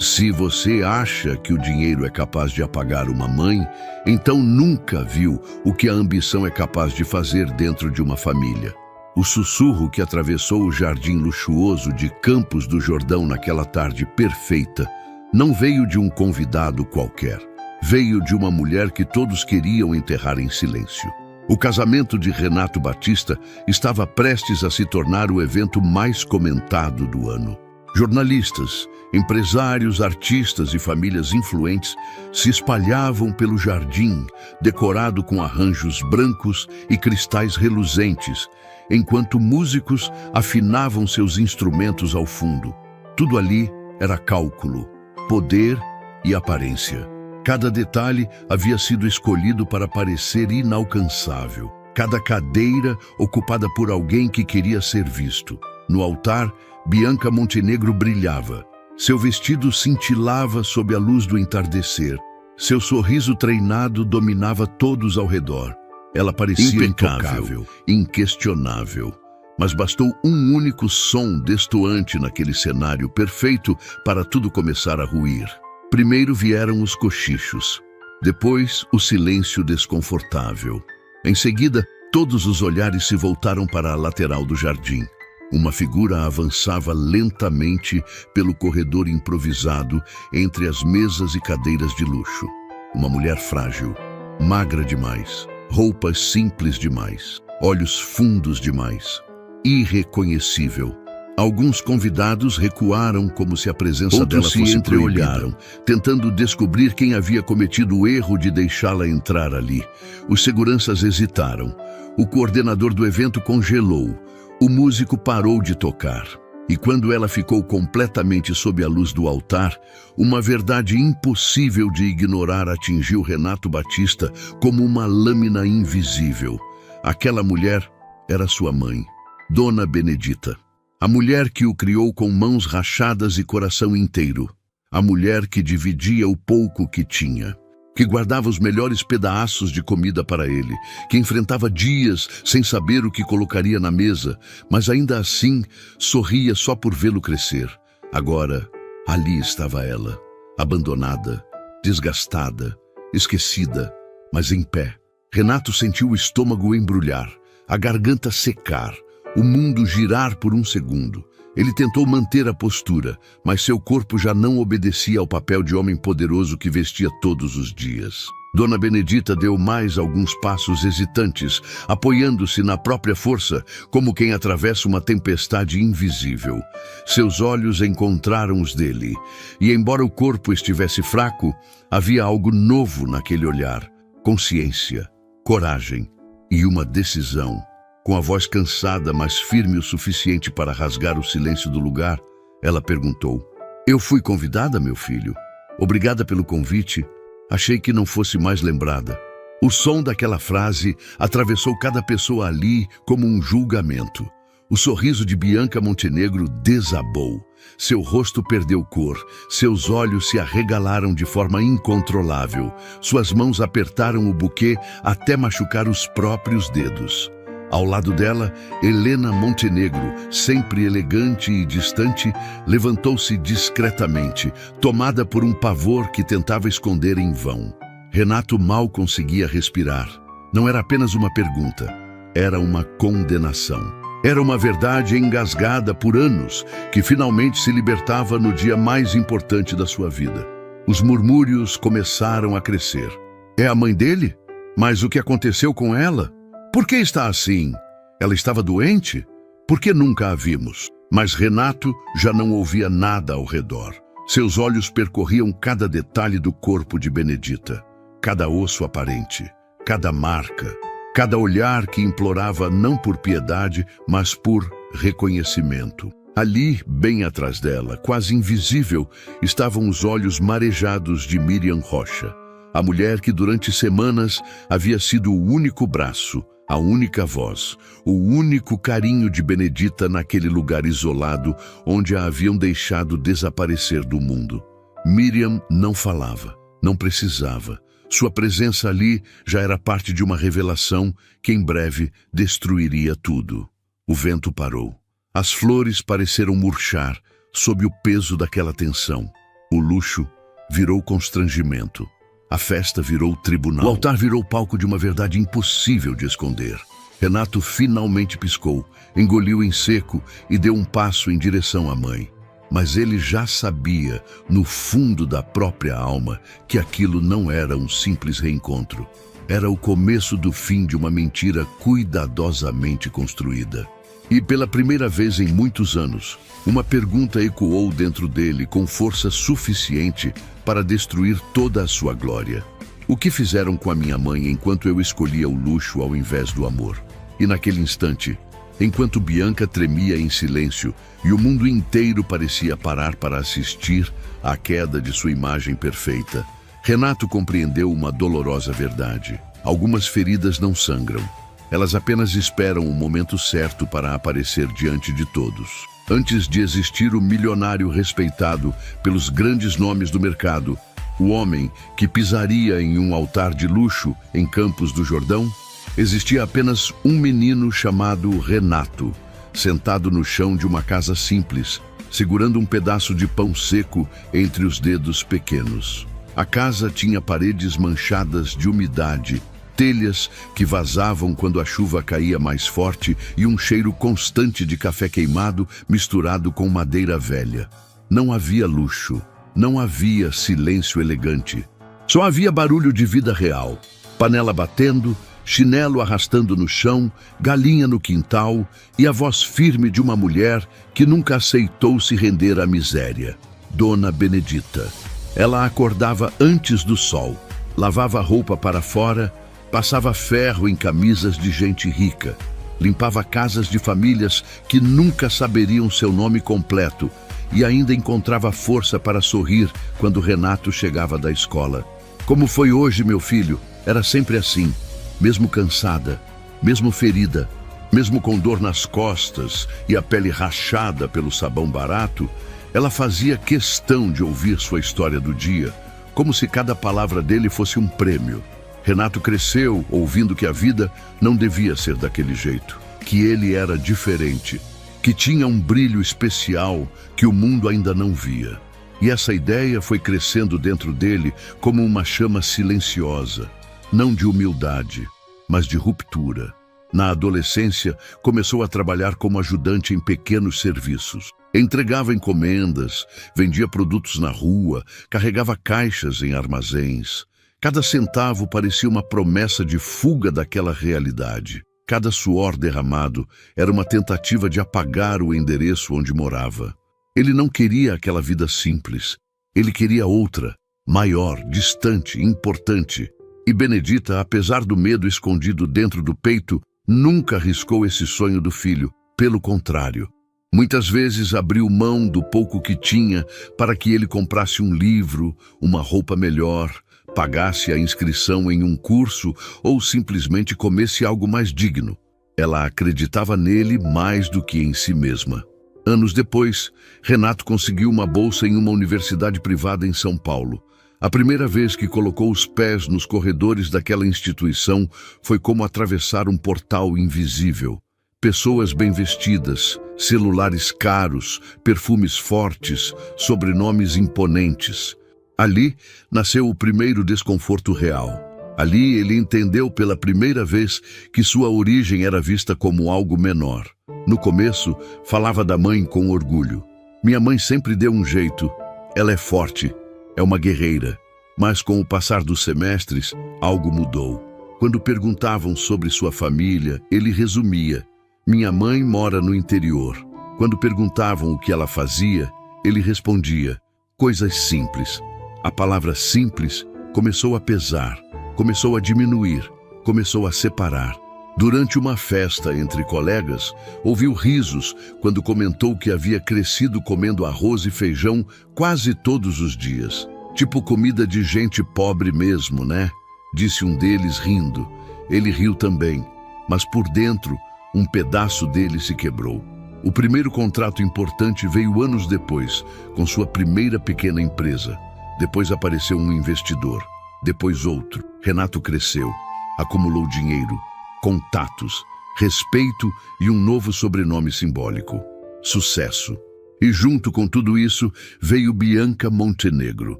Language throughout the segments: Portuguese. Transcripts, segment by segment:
Se você acha que o dinheiro é capaz de apagar uma mãe, então nunca viu o que a ambição é capaz de fazer dentro de uma família. O sussurro que atravessou o jardim luxuoso de Campos do Jordão naquela tarde perfeita não veio de um convidado qualquer. Veio de uma mulher que todos queriam enterrar em silêncio. O casamento de Renato Batista estava prestes a se tornar o evento mais comentado do ano. Jornalistas, empresários, artistas e famílias influentes se espalhavam pelo jardim, decorado com arranjos brancos e cristais reluzentes, enquanto músicos afinavam seus instrumentos ao fundo. Tudo ali era cálculo, poder e aparência. Cada detalhe havia sido escolhido para parecer inalcançável. Cada cadeira ocupada por alguém que queria ser visto. No altar, Bianca Montenegro brilhava. Seu vestido cintilava sob a luz do entardecer. Seu sorriso treinado dominava todos ao redor. Ela parecia intocável, inquestionável. Mas bastou um único som destoante naquele cenário perfeito para tudo começar a ruir. Primeiro vieram os cochichos, depois o silêncio desconfortável. Em seguida, todos os olhares se voltaram para a lateral do jardim. Uma figura avançava lentamente pelo corredor improvisado entre as mesas e cadeiras de luxo. Uma mulher frágil, magra demais, roupas simples demais, olhos fundos demais, irreconhecível. Alguns convidados recuaram como se a presença dela fosse entreolharam, tentando descobrir quem havia cometido o erro de deixá-la entrar ali. Os seguranças hesitaram. O coordenador do evento congelou. O músico parou de tocar. E quando ela ficou completamente sob a luz do altar, uma verdade impossível de ignorar atingiu Renato Batista como uma lâmina invisível. Aquela mulher era sua mãe, Dona Benedita. A mulher que o criou com mãos rachadas e coração inteiro. A mulher que dividia o pouco que tinha. Que guardava os melhores pedaços de comida para ele. Que enfrentava dias sem saber o que colocaria na mesa, mas ainda assim sorria só por vê-lo crescer. Agora, ali estava ela, abandonada, desgastada, esquecida, mas em pé. Renato sentiu o estômago embrulhar, a garganta secar, o mundo girar por um segundo. Ele tentou manter a postura, mas seu corpo já não obedecia ao papel de homem poderoso que vestia todos os dias. Dona Benedita deu mais alguns passos hesitantes, apoiando-se na própria força, como quem atravessa uma tempestade invisível. Seus olhos encontraram os dele, e embora o corpo estivesse fraco, havia algo novo naquele olhar. Consciência, coragem e uma decisão. Com a voz cansada, mas firme o suficiente para rasgar o silêncio do lugar, ela perguntou: "Eu fui convidada, meu filho? Obrigada pelo convite. Achei que não fosse mais lembrada." O som daquela frase atravessou cada pessoa ali como um julgamento. O sorriso de Bianca Montenegro desabou. Seu rosto perdeu cor, seus olhos se arregalaram de forma incontrolável. Suas mãos apertaram o buquê até machucar os próprios dedos. Ao lado dela, Helena Montenegro, sempre elegante e distante, levantou-se discretamente, tomada por um pavor que tentava esconder em vão. Renato mal conseguia respirar. Não era apenas uma pergunta, era uma condenação. Era uma verdade engasgada por anos, que finalmente se libertava no dia mais importante da sua vida. Os murmúrios começaram a crescer. É a mãe dele? Mas o que aconteceu com ela? Por que está assim? Ela estava doente? Por que nunca a vimos? Mas Renato já não ouvia nada ao redor. Seus olhos percorriam cada detalhe do corpo de Benedita, cada osso aparente, cada marca, cada olhar que implorava não por piedade, mas por reconhecimento. Ali, bem atrás dela, quase invisível, estavam os olhos marejados de Miriam Rocha, a mulher que durante semanas havia sido o único braço, a única voz, o único carinho de Benedita naquele lugar isolado onde a haviam deixado desaparecer do mundo. Miriam não falava, não precisava. Sua presença ali já era parte de uma revelação que em breve destruiria tudo. O vento parou. As flores pareceram murchar sob o peso daquela tensão. O luxo virou constrangimento. A festa virou tribunal. O altar virou palco de uma verdade impossível de esconder. Renato finalmente piscou, engoliu em seco e deu um passo em direção à mãe. Mas ele já sabia, no fundo da própria alma, que aquilo não era um simples reencontro. Era o começo do fim de uma mentira cuidadosamente construída. E pela primeira vez em muitos anos, uma pergunta ecoou dentro dele com força suficiente para destruir toda a sua glória. O que fizeram com a minha mãe enquanto eu escolhia o luxo ao invés do amor? E naquele instante, enquanto Bianca tremia em silêncio e o mundo inteiro parecia parar para assistir à queda de sua imagem perfeita, Renato compreendeu uma dolorosa verdade. Algumas feridas não sangram. Elas apenas esperam o momento certo para aparecer diante de todos. Antes de existir o milionário respeitado pelos grandes nomes do mercado, o homem que pisaria em um altar de luxo em Campos do Jordão, existia apenas um menino chamado Renato, sentado no chão de uma casa simples, segurando um pedaço de pão seco entre os dedos pequenos. A casa tinha paredes manchadas de umidade, telhas que vazavam quando a chuva caía mais forte e um cheiro constante de café queimado misturado com madeira velha. Não havia luxo, não havia silêncio elegante. Só havia barulho de vida real, panela batendo, chinelo arrastando no chão, galinha no quintal e a voz firme de uma mulher que nunca aceitou se render à miséria. Dona Benedita. Ela acordava antes do sol, lavava a roupa para fora, passava ferro em camisas de gente rica, limpava casas de famílias que nunca saberiam seu nome completo e ainda encontrava força para sorrir quando Renato chegava da escola. Como foi hoje, meu filho? Era sempre assim, mesmo cansada, mesmo ferida, mesmo com dor nas costas e a pele rachada pelo sabão barato, ela fazia questão de ouvir sua história do dia, como se cada palavra dele fosse um prêmio. Renato cresceu ouvindo que a vida não devia ser daquele jeito, que ele era diferente, que tinha um brilho especial que o mundo ainda não via. E essa ideia foi crescendo dentro dele como uma chama silenciosa, não de humildade, mas de ruptura. Na adolescência, começou a trabalhar como ajudante em pequenos serviços. Entregava encomendas, vendia produtos na rua, carregava caixas em armazéns. Cada centavo parecia uma promessa de fuga daquela realidade. Cada suor derramado era uma tentativa de apagar o endereço onde morava. Ele não queria aquela vida simples. Ele queria outra, maior, distante, importante. E Benedita, apesar do medo escondido dentro do peito, nunca arriscou esse sonho do filho. Pelo contrário, muitas vezes abriu mão do pouco que tinha para que ele comprasse um livro, uma roupa melhor, pagasse a inscrição em um curso ou simplesmente comesse algo mais digno. Ela acreditava nele mais do que em si mesma. Anos depois, Renato conseguiu uma bolsa em uma universidade privada em São Paulo. A primeira vez que colocou os pés nos corredores daquela instituição foi como atravessar um portal invisível. Pessoas bem vestidas, celulares caros, perfumes fortes, sobrenomes imponentes. Ali nasceu o primeiro desconforto real. Ali ele entendeu pela primeira vez que sua origem era vista como algo menor. No começo, falava da mãe com orgulho. Minha mãe sempre deu um jeito. Ela é forte, é uma guerreira. Mas com o passar dos semestres, algo mudou. Quando perguntavam sobre sua família, ele resumia. Minha mãe mora no interior. Quando perguntavam o que ela fazia, ele respondia. Coisas simples. A palavra simples começou a pesar, começou a diminuir, começou a separar. Durante uma festa entre colegas, ouviu risos quando comentou que havia crescido comendo arroz e feijão quase todos os dias. Tipo comida de gente pobre mesmo, né? Disse um deles rindo. Ele riu também, mas por dentro, um pedaço dele se quebrou. O primeiro contrato importante veio anos depois, com sua primeira pequena empresa. Depois apareceu um investidor, depois outro. Renato cresceu, acumulou dinheiro, contatos, respeito e um novo sobrenome simbólico. Sucesso. E junto com tudo isso veio Bianca Montenegro.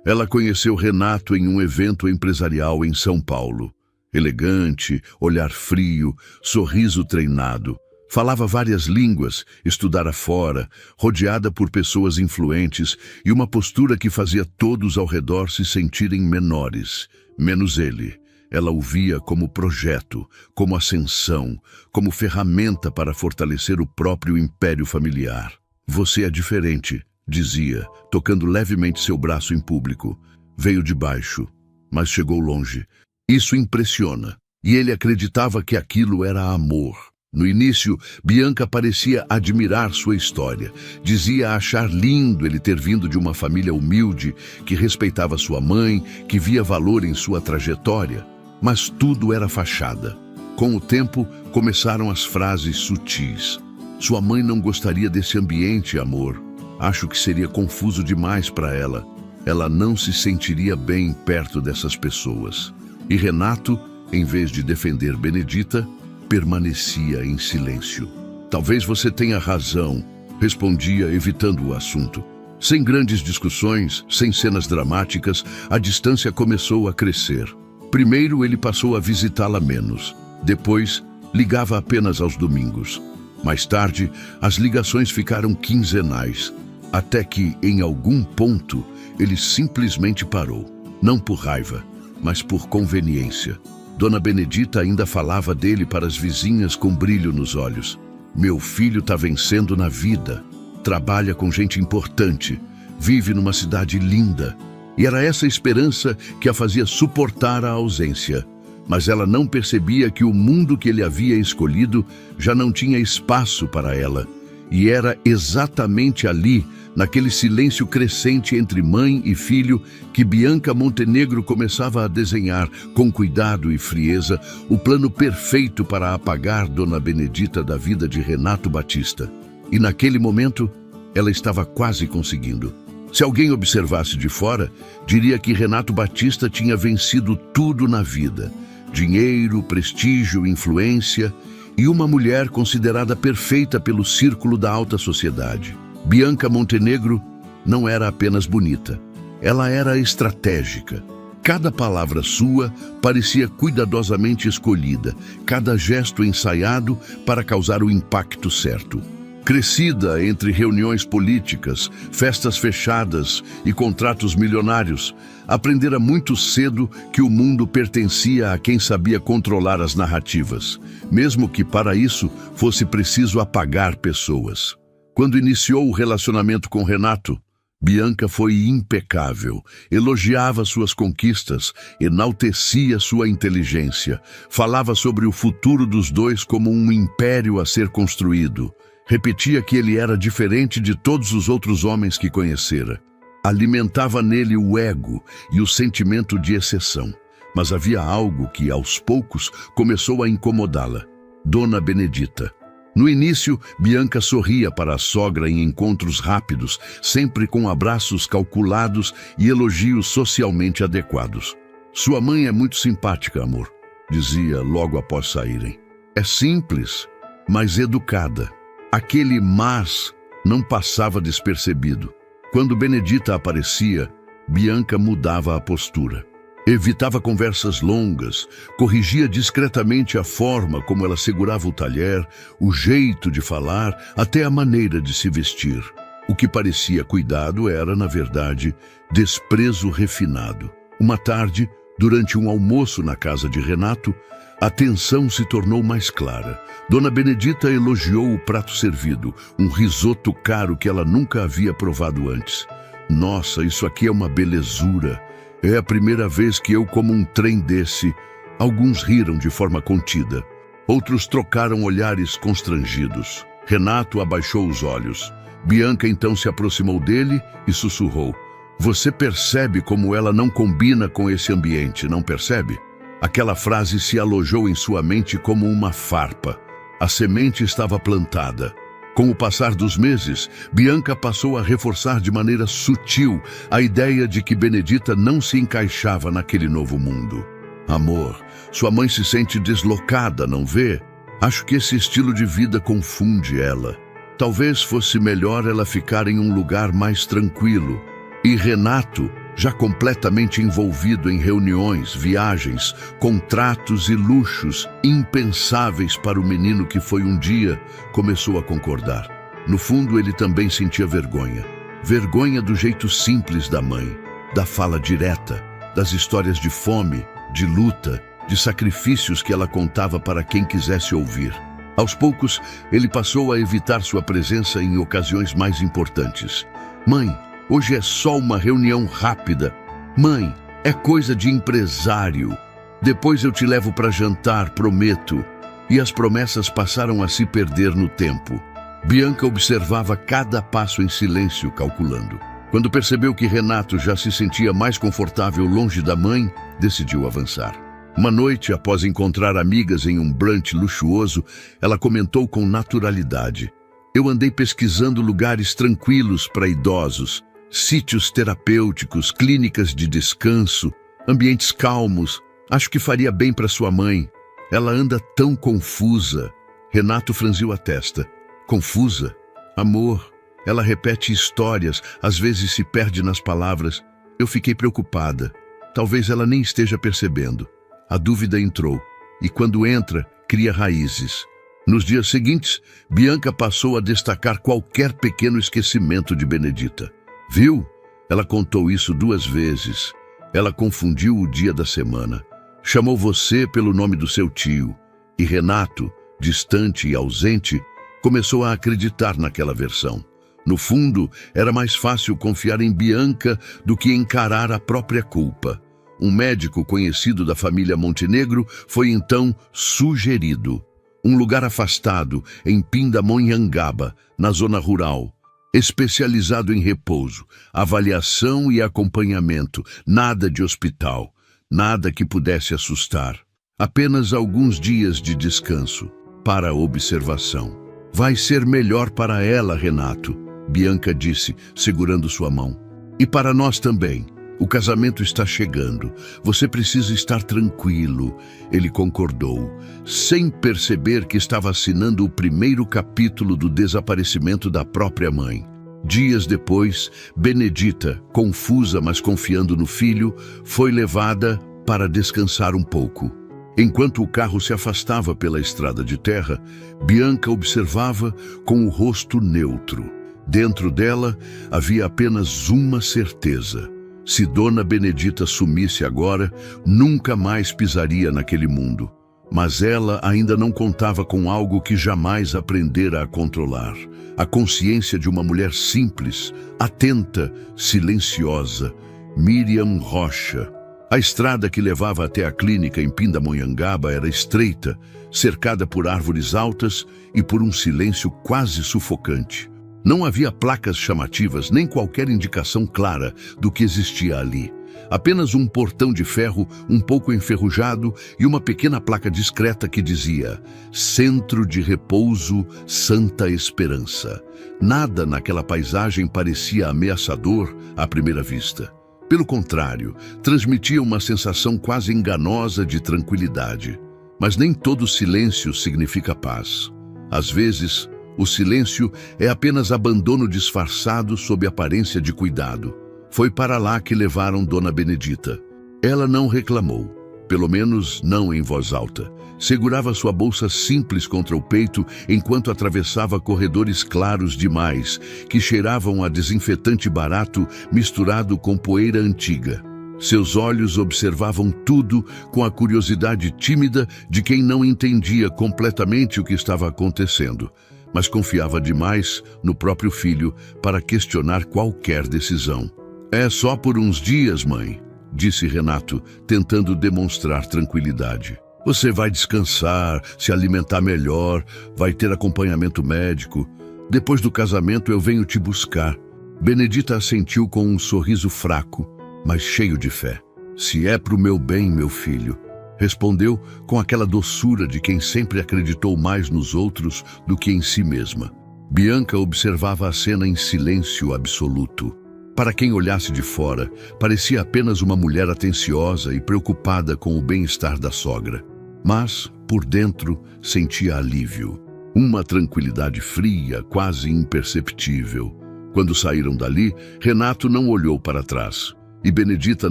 Ela conheceu Renato em um evento empresarial em São Paulo. Elegante, olhar frio, sorriso treinado. Falava várias línguas, estudara fora, rodeada por pessoas influentes e uma postura que fazia todos ao redor se sentirem menores, menos ele. Ela o via como projeto, como ascensão, como ferramenta para fortalecer o próprio império familiar. Você é diferente, dizia, tocando levemente seu braço em público. Veio de baixo, mas chegou longe. Isso impressiona, e ele acreditava que aquilo era amor. No início, Bianca parecia admirar sua história. Dizia achar lindo ele ter vindo de uma família humilde, que respeitava sua mãe, que via valor em sua trajetória. Mas tudo era fachada. Com o tempo, começaram as frases sutis. Sua mãe não gostaria desse ambiente, amor. Acho que seria confuso demais para ela. Ela não se sentiria bem perto dessas pessoas. E Renato, em vez de defender Benedita, permanecia em silêncio. Talvez você tenha razão, respondia, evitando o assunto. Sem grandes discussões, sem cenas dramáticas, a distância começou a crescer. Primeiro ele passou a visitá-la menos. Depois, ligava apenas aos domingos. Mais tarde, as ligações ficaram quinzenais, até que, em algum ponto, ele simplesmente parou. Não por raiva, mas por conveniência. Dona Benedita ainda falava dele para as vizinhas com brilho nos olhos. Meu filho está vencendo na vida, trabalha com gente importante, vive numa cidade linda. E era essa esperança que a fazia suportar a ausência. Mas ela não percebia que o mundo que ele havia escolhido já não tinha espaço para ela. E era exatamente ali, naquele silêncio crescente entre mãe e filho, que Bianca Montenegro começava a desenhar, com cuidado e frieza, o plano perfeito para apagar Dona Benedita da vida de Renato Batista. E naquele momento, ela estava quase conseguindo. Se alguém observasse de fora, diria que Renato Batista tinha vencido tudo na vida. Dinheiro, prestígio, influência e uma mulher considerada perfeita pelo círculo da alta sociedade. Bianca Montenegro não era apenas bonita, ela era estratégica. Cada palavra sua parecia cuidadosamente escolhida, cada gesto ensaiado para causar o impacto certo. Crescida entre reuniões políticas, festas fechadas e contratos milionários, aprendera muito cedo que o mundo pertencia a quem sabia controlar as narrativas, mesmo que para isso fosse preciso apagar pessoas. Quando iniciou o relacionamento com Renato, Bianca foi impecável, elogiava suas conquistas, enaltecia sua inteligência, falava sobre o futuro dos dois como um império a ser construído. Repetia que ele era diferente de todos os outros homens que conhecera. Alimentava nele o ego e o sentimento de exceção. Mas havia algo que, aos poucos, começou a incomodá-la. Dona Benedita. No início, Bianca sorria para a sogra em encontros rápidos, sempre com abraços calculados e elogios socialmente adequados. Sua mãe é muito simpática, amor, dizia logo após saírem. É simples, mas educada. Aquele mas não passava despercebido. Quando Benedita aparecia, Bianca mudava a postura. Evitava conversas longas, corrigia discretamente a forma como ela segurava o talher, o jeito de falar, até a maneira de se vestir. O que parecia cuidado era, na verdade, desprezo refinado. Uma tarde, durante um almoço na casa de Renato, a tensão se tornou mais clara. Dona Benedita elogiou o prato servido, um risoto caro que ela nunca havia provado antes. Nossa, isso aqui é uma belezura. É a primeira vez que eu como um trem desse. Alguns riram de forma contida. Outros trocaram olhares constrangidos. Renato abaixou os olhos. Bianca então se aproximou dele e sussurrou. Você percebe como ela não combina com esse ambiente, não percebe? Aquela frase se alojou em sua mente como uma farpa. A semente estava plantada. Com o passar dos meses, Bianca passou a reforçar de maneira sutil a ideia de que Benedita não se encaixava naquele novo mundo. Amor, sua mãe se sente deslocada, não vê? Acho que esse estilo de vida confunde ela. Talvez fosse melhor ela ficar em um lugar mais tranquilo. E Renato, já completamente envolvido em reuniões, viagens, contratos e luxos impensáveis para o menino que foi um dia, começou a concordar. No fundo, ele também sentia vergonha. Vergonha do jeito simples da mãe, da fala direta, das histórias de fome, de luta, de sacrifícios que ela contava para quem quisesse ouvir. Aos poucos, ele passou a evitar sua presença em ocasiões mais importantes. Mãe, hoje é só uma reunião rápida. Mãe, é coisa de empresário. Depois eu te levo para jantar, prometo. E as promessas passaram a se perder no tempo. Bianca observava cada passo em silêncio, calculando. Quando percebeu que Renato já se sentia mais confortável longe da mãe, decidiu avançar. Uma noite, após encontrar amigas em um brunch luxuoso, ela comentou com naturalidade. Eu andei pesquisando lugares tranquilos para idosos, sítios terapêuticos, clínicas de descanso, ambientes calmos. Acho que faria bem para sua mãe. Ela anda tão confusa. Renato franziu a testa. Confusa? Amor. Ela repete histórias, às vezes se perde nas palavras. Eu fiquei preocupada. Talvez ela nem esteja percebendo. A dúvida entrou, e quando entra, cria raízes. Nos dias seguintes, Bianca passou a destacar qualquer pequeno esquecimento de Benedita. Viu? Ela contou isso 2 vezes. Ela confundiu o dia da semana. Chamou você pelo nome do seu tio. E Renato, distante e ausente, começou a acreditar naquela versão. No fundo, era mais fácil confiar em Bianca do que encarar a própria culpa. Um médico conhecido da família Montenegro foi então sugerido. Um lugar afastado, em Pindamonhangaba, na zona rural. Especializado em repouso, avaliação e acompanhamento. Nada de hospital, nada que pudesse assustar. Apenas alguns dias de descanso, para observação. Vai ser melhor para ela, Renato, Bianca disse, segurando sua mão. E para nós também. O casamento está chegando. Você precisa estar tranquilo. Ele concordou, sem perceber que estava assinando o primeiro capítulo do desaparecimento da própria mãe. Dias depois, Benedita, confusa mas confiando no filho, foi levada para descansar um pouco. Enquanto o carro se afastava pela estrada de terra, Bianca observava com o rosto neutro. Dentro dela havia apenas uma certeza. Se Dona Benedita sumisse agora, nunca mais pisaria naquele mundo. Mas ela ainda não contava com algo que jamais aprendera a controlar. A consciência de uma mulher simples, atenta, silenciosa, Miriam Rocha. A estrada que levava até a clínica em Pindamonhangaba era estreita, cercada por árvores altas e por um silêncio quase sufocante. Não havia placas chamativas nem qualquer indicação clara do que existia ali. Apenas um portão de ferro um pouco enferrujado e uma pequena placa discreta que dizia Centro de Repouso Santa Esperança. Nada naquela paisagem parecia ameaçador à primeira vista. Pelo contrário, transmitia uma sensação quase enganosa de tranquilidade. Mas nem todo silêncio significa paz. Às vezes, o silêncio é apenas abandono disfarçado sob aparência de cuidado. Foi para lá que levaram Dona Benedita. Ela não reclamou, pelo menos não em voz alta. Segurava sua bolsa simples contra o peito enquanto atravessava corredores claros demais, que cheiravam a desinfetante barato misturado com poeira antiga. Seus olhos observavam tudo com a curiosidade tímida de quem não entendia completamente o que estava acontecendo, mas confiava demais no próprio filho para questionar qualquer decisão. É só por uns dias, mãe, disse Renato, tentando demonstrar tranquilidade. Você vai descansar, se alimentar melhor, vai ter acompanhamento médico. Depois do casamento eu venho te buscar. Benedita assentiu com um sorriso fraco, mas cheio de fé. Se é pro meu bem, meu filho, respondeu com aquela doçura de quem sempre acreditou mais nos outros do que em si mesma. Bianca observava a cena em silêncio absoluto. Para quem olhasse de fora, parecia apenas uma mulher atenciosa e preocupada com o bem-estar da sogra. Mas, por dentro, sentia alívio. Uma tranquilidade fria, quase imperceptível. Quando saíram dali, Renato não olhou para trás. E Benedita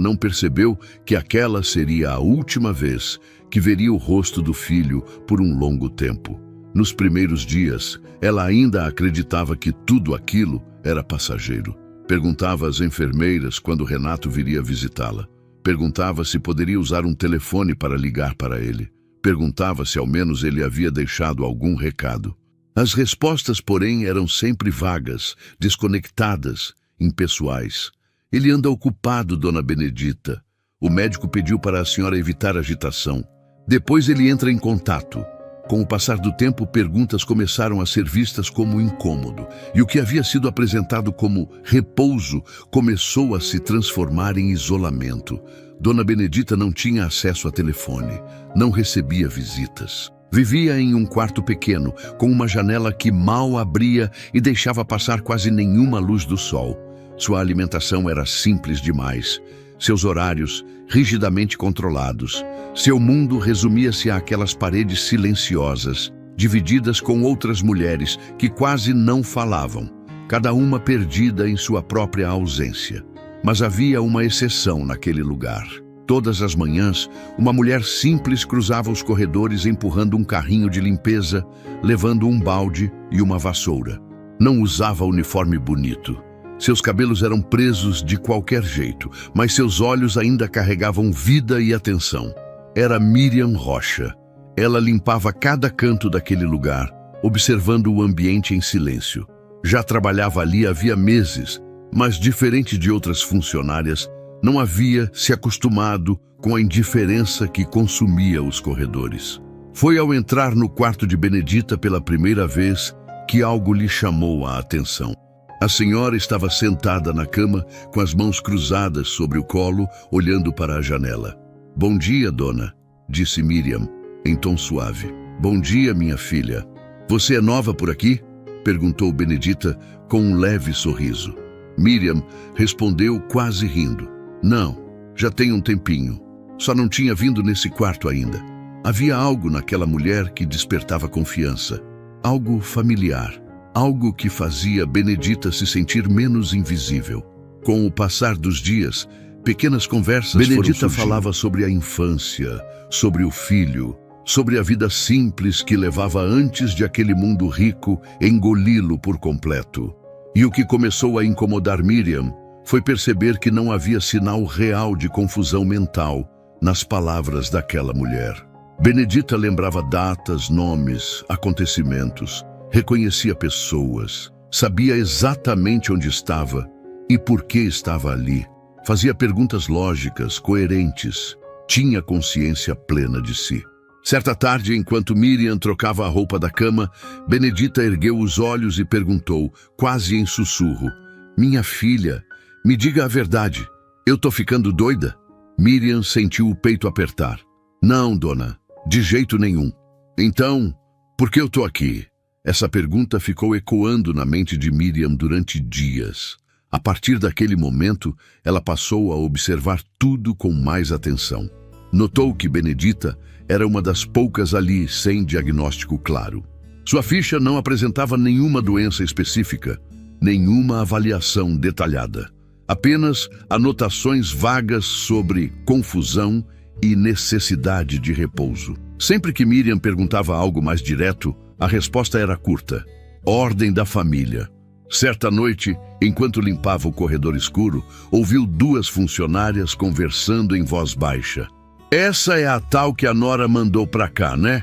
não percebeu que aquela seria a última vez que veria o rosto do filho por um longo tempo. Nos primeiros dias, ela ainda acreditava que tudo aquilo era passageiro. Perguntava às enfermeiras quando Renato viria visitá-la. Perguntava se poderia usar um telefone para ligar para ele. Perguntava se ao menos ele havia deixado algum recado. As respostas, porém, eram sempre vagas, desconectadas, impessoais. Ele anda ocupado, dona Benedita. O médico pediu para a senhora evitar agitação. Depois ele entra em contato. Com o passar do tempo, perguntas começaram a ser vistas como incômodo, e o que havia sido apresentado como repouso começou a se transformar em isolamento. Dona Benedita não tinha acesso a telefone, não recebia visitas. Vivia em um quarto pequeno, com uma janela que mal abria e deixava passar quase nenhuma luz do sol. Sua alimentação era simples demais. Seus horários, rigidamente controlados. Seu mundo resumia-se àquelas paredes silenciosas, divididas com outras mulheres que quase não falavam, cada uma perdida em sua própria ausência. Mas havia uma exceção naquele lugar. Todas as manhãs, uma mulher simples cruzava os corredores empurrando um carrinho de limpeza, levando um balde e uma vassoura. Não usava uniforme bonito. Seus cabelos eram presos de qualquer jeito, mas seus olhos ainda carregavam vida e atenção. Era Miriam Rocha. Ela limpava cada canto daquele lugar, observando o ambiente em silêncio. Já trabalhava ali havia meses, mas diferente de outras funcionárias, não havia se acostumado com a indiferença que consumia os corredores. Foi ao entrar no quarto de Benedita pela primeira vez que algo lhe chamou a atenção. A senhora estava sentada na cama, com as mãos cruzadas sobre o colo, olhando para a janela. "Bom dia, dona", disse Miriam, em tom suave. "Bom dia, minha filha. Você é nova por aqui?", perguntou Benedita com um leve sorriso. Miriam respondeu quase rindo. "Não, já tem um tempinho. Só não tinha vindo nesse quarto ainda." Havia algo naquela mulher que despertava confiança. Algo familiar. Algo que fazia Benedita se sentir menos invisível. Com o passar dos dias, pequenas conversas Benedita falava sobre a infância, sobre o filho, sobre a vida simples que levava antes de aquele mundo rico engoli-lo por completo. E o que começou a incomodar Miriam foi perceber que não havia sinal real de confusão mental nas palavras daquela mulher. Benedita lembrava datas, nomes, acontecimentos, reconhecia pessoas, sabia exatamente onde estava e por que estava ali. Fazia perguntas lógicas, coerentes, tinha consciência plena de si. Certa tarde, enquanto Miriam trocava a roupa da cama, Benedita ergueu os olhos e perguntou, quase em sussurro: "Minha filha, me diga a verdade, eu tô ficando doida?" Miriam sentiu o peito apertar. "Não, dona, de jeito nenhum." "Então, por que eu tô aqui?" Essa pergunta ficou ecoando na mente de Miriam durante dias. A partir daquele momento, ela passou a observar tudo com mais atenção. Notou que Benedita era uma das poucas ali sem diagnóstico claro. Sua ficha não apresentava nenhuma doença específica, nenhuma avaliação detalhada. Apenas anotações vagas sobre confusão e necessidade de repouso. Sempre que Miriam perguntava algo mais direto, a resposta era curta: ordem da família. Certa noite, enquanto limpava o corredor escuro, ouviu duas funcionárias conversando em voz baixa. "Essa é a tal que a Nora mandou pra cá, né?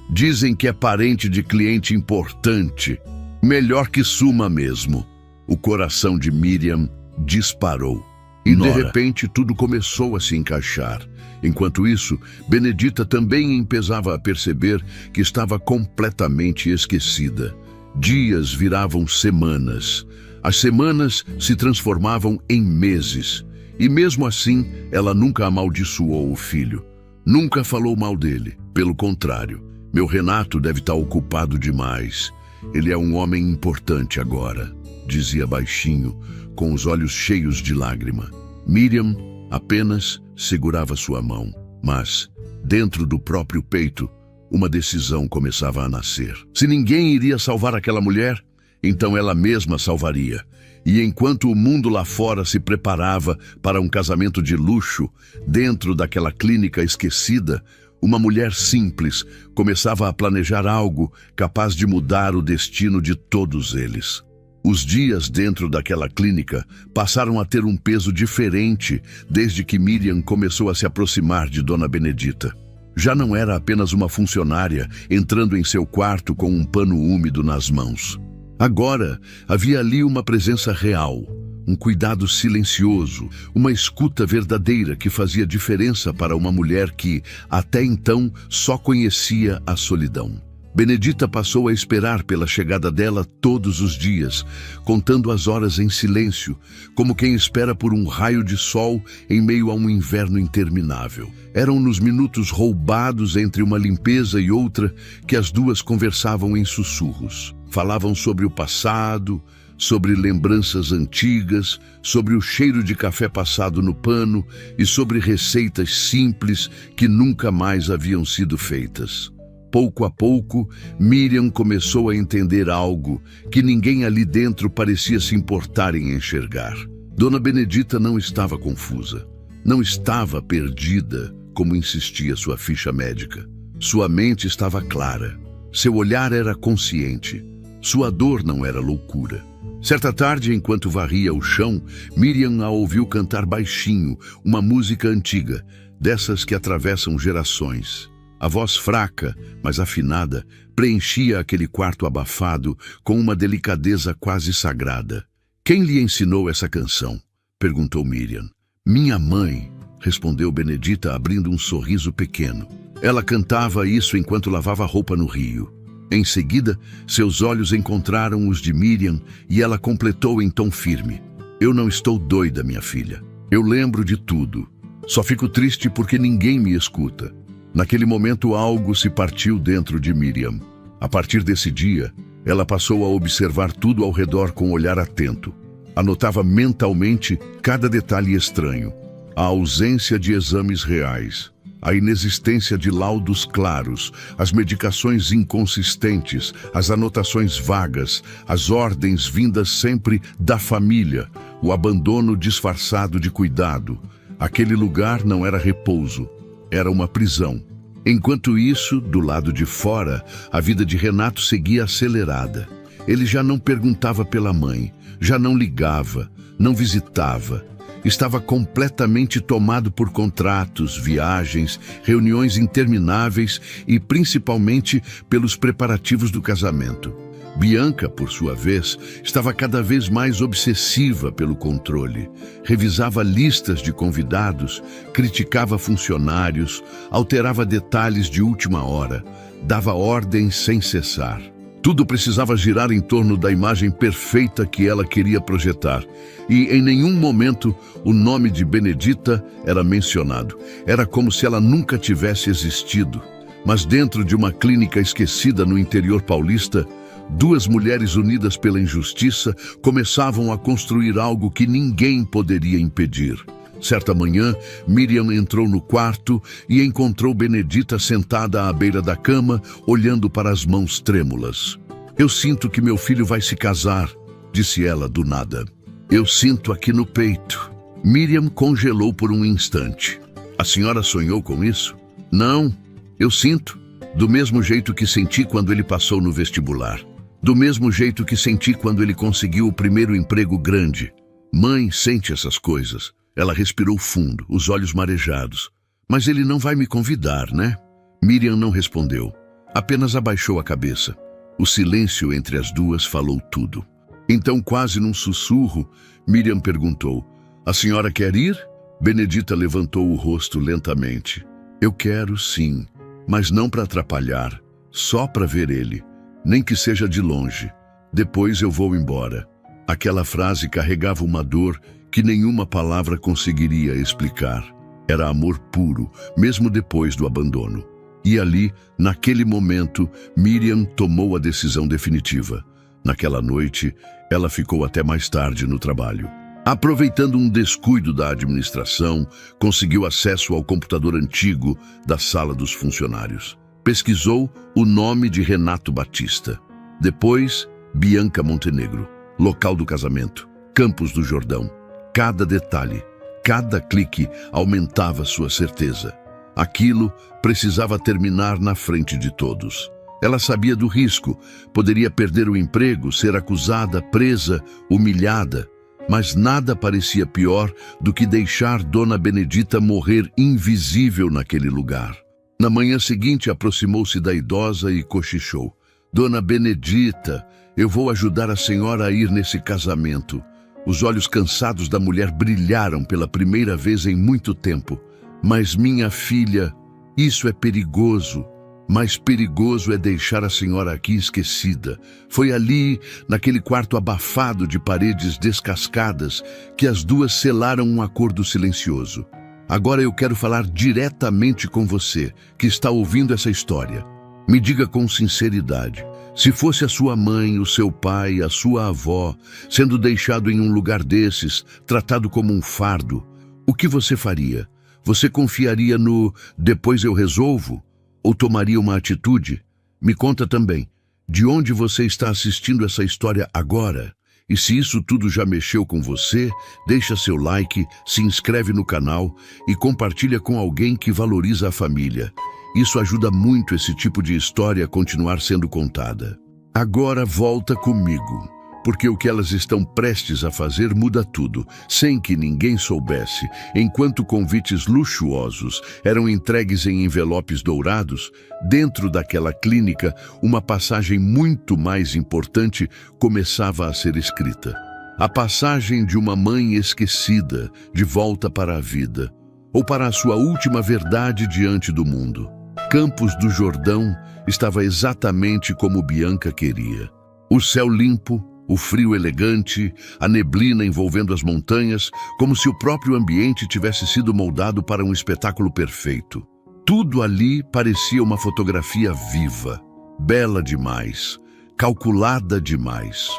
Dizem que é parente de cliente importante. Melhor que suma mesmo." O coração de Miriam disparou. E de repente tudo começou a se encaixar. Enquanto isso, Benedita também empezava a perceber que estava completamente esquecida. Dias viravam semanas. As semanas se transformavam em meses. E mesmo assim, ela nunca amaldiçoou o filho. Nunca falou mal dele. Pelo contrário, "Meu Renato deve estar ocupado demais. Ele é um homem importante agora", dizia baixinho, com os olhos cheios de lágrima. Miriam apenas segurava sua mão, mas, dentro do próprio peito, Uma decisão começava a nascer. Se ninguém iria salvar aquela mulher, então ela mesma salvaria. E enquanto o mundo lá fora se preparava para um casamento de luxo, dentro daquela clínica esquecida, uma mulher simples começava a planejar algo capaz de mudar o destino de todos eles. Os dias dentro daquela clínica passaram a ter um peso diferente desde que Miriam começou a se aproximar de Dona Benedita. Já não era apenas uma funcionária entrando em seu quarto com um pano úmido nas mãos. Agora havia ali uma presença real, um cuidado silencioso, uma escuta verdadeira que fazia diferença para uma mulher que, até então, só conhecia a solidão. Benedita passou a esperar pela chegada dela todos os dias, contando as horas em silêncio, como quem espera por um raio de sol em meio a um inverno interminável. Eram nos minutos roubados entre uma limpeza e outra que as duas conversavam em sussurros. Falavam sobre o passado, sobre lembranças antigas, sobre o cheiro de café passado no pano e sobre receitas simples que nunca mais haviam sido feitas. Pouco a pouco, Miriam começou a entender algo que ninguém ali dentro parecia se importar em enxergar. Dona Benedita não estava confusa, não estava perdida, como insistia sua ficha médica. Sua mente estava clara, seu olhar era consciente, sua dor não era loucura. Certa tarde, enquanto varria o chão, Miriam a ouviu cantar baixinho uma música antiga, dessas que atravessam gerações. A voz fraca, mas afinada, preenchia aquele quarto abafado com uma delicadeza quase sagrada. "Quem lhe ensinou essa canção?" perguntou Miriam. "Minha mãe", respondeu Benedita, abrindo um sorriso pequeno. Ela cantava isso enquanto lavava roupa no rio. Em seguida, seus olhos encontraram os de Miriam e ela completou em tom firme: "Eu não estou doida, minha filha. Eu lembro de tudo. Só fico triste porque ninguém me escuta." Naquele momento, algo se partiu dentro de Miriam. A partir desse dia, ela passou a observar tudo ao redor com um olhar atento. Anotava mentalmente cada detalhe estranho: a ausência de exames reais, a inexistência de laudos claros, as medicações inconsistentes, as anotações vagas, as ordens vindas sempre da família, o abandono disfarçado de cuidado. Aquele lugar não era repouso, era uma prisão. Enquanto isso, do lado de fora, a vida de Renato seguia acelerada. Ele já não perguntava pela mãe, já não ligava, não visitava. Estava completamente tomado por contratos, viagens, reuniões intermináveis e principalmente pelos preparativos do casamento. Bianca, por sua vez, estava cada vez mais obsessiva pelo controle. Revisava listas de convidados, criticava funcionários, alterava detalhes de última hora, dava ordens sem cessar. Tudo precisava girar em torno da imagem perfeita que ela queria projetar. E em nenhum momento o nome de Benedita era mencionado. Era como se ela nunca tivesse existido. Mas dentro de uma clínica esquecida no interior paulista, duas mulheres unidas pela injustiça começavam a construir algo que ninguém poderia impedir. Certa manhã, Miriam entrou no quarto e encontrou Benedita sentada à beira da cama, olhando para as mãos trêmulas. "Eu sinto que meu filho vai se casar", disse ela do nada. "Eu sinto aqui no peito." Miriam congelou por um instante. "A senhora sonhou com isso?" "Não, eu sinto. Do mesmo jeito que senti quando ele passou no vestibular. Do mesmo jeito que senti quando ele conseguiu o primeiro emprego grande. Mãe sente essas coisas." Ela respirou fundo, os olhos marejados. "Mas ele não vai me convidar, né?" Miriam não respondeu. Apenas abaixou a cabeça. O silêncio entre as duas falou tudo. Então, quase num sussurro, Miriam perguntou: "A senhora quer ir?" Benedita levantou o rosto lentamente. "Eu quero, sim, mas não para atrapalhar, só para ver ele, nem que seja de longe. Depois eu vou embora." Aquela frase carregava uma dor que nenhuma palavra conseguiria explicar. Era amor puro, mesmo depois do abandono. E ali, naquele momento, Miriam tomou a decisão definitiva. Naquela noite, ela ficou até mais tarde no trabalho. Aproveitando um descuido da administração, conseguiu acesso ao computador antigo da sala dos funcionários. Pesquisou o nome de Renato Batista. Depois, Bianca Montenegro, local do casamento, Campos do Jordão. Cada detalhe, cada clique aumentava sua certeza. Aquilo precisava terminar na frente de todos. Ela sabia do risco, poderia perder o emprego, ser acusada, presa, humilhada. Mas nada parecia pior do que deixar Dona Benedita morrer invisível naquele lugar. Na manhã seguinte, aproximou-se da idosa e cochichou. Dona Benedita, eu vou ajudar a senhora a ir nesse casamento. Os olhos cansados da mulher brilharam pela primeira vez em muito tempo. Mas minha filha, isso é perigoso. Mais perigoso é deixar a senhora aqui esquecida. Foi ali, naquele quarto abafado de paredes descascadas, que as duas selaram um acordo silencioso. Agora eu quero falar diretamente com você, que está ouvindo essa história. Me diga com sinceridade, se fosse a sua mãe, o seu pai, a sua avó, sendo deixado em um lugar desses, tratado como um fardo, o que você faria? Você confiaria no "depois eu resolvo"? Ou tomaria uma atitude? Me conta também, de onde você está assistindo essa história agora? E se isso tudo já mexeu com você, deixa seu like, se inscreve no canal e compartilha com alguém que valoriza a família. Isso ajuda muito esse tipo de história a continuar sendo contada. Agora volta comigo, porque o que elas estão prestes a fazer muda tudo, sem que ninguém soubesse. Enquanto convites luxuosos eram entregues em envelopes dourados, dentro daquela clínica, uma passagem muito mais importante começava a ser escrita. A passagem de uma mãe esquecida, de volta para a vida, ou para a sua última verdade diante do mundo. Campos do Jordão estava exatamente como Bianca queria. O céu limpo, o frio elegante, a neblina envolvendo as montanhas, como se o próprio ambiente tivesse sido moldado para um espetáculo perfeito. Tudo ali parecia uma fotografia viva, bela demais, calculada demais.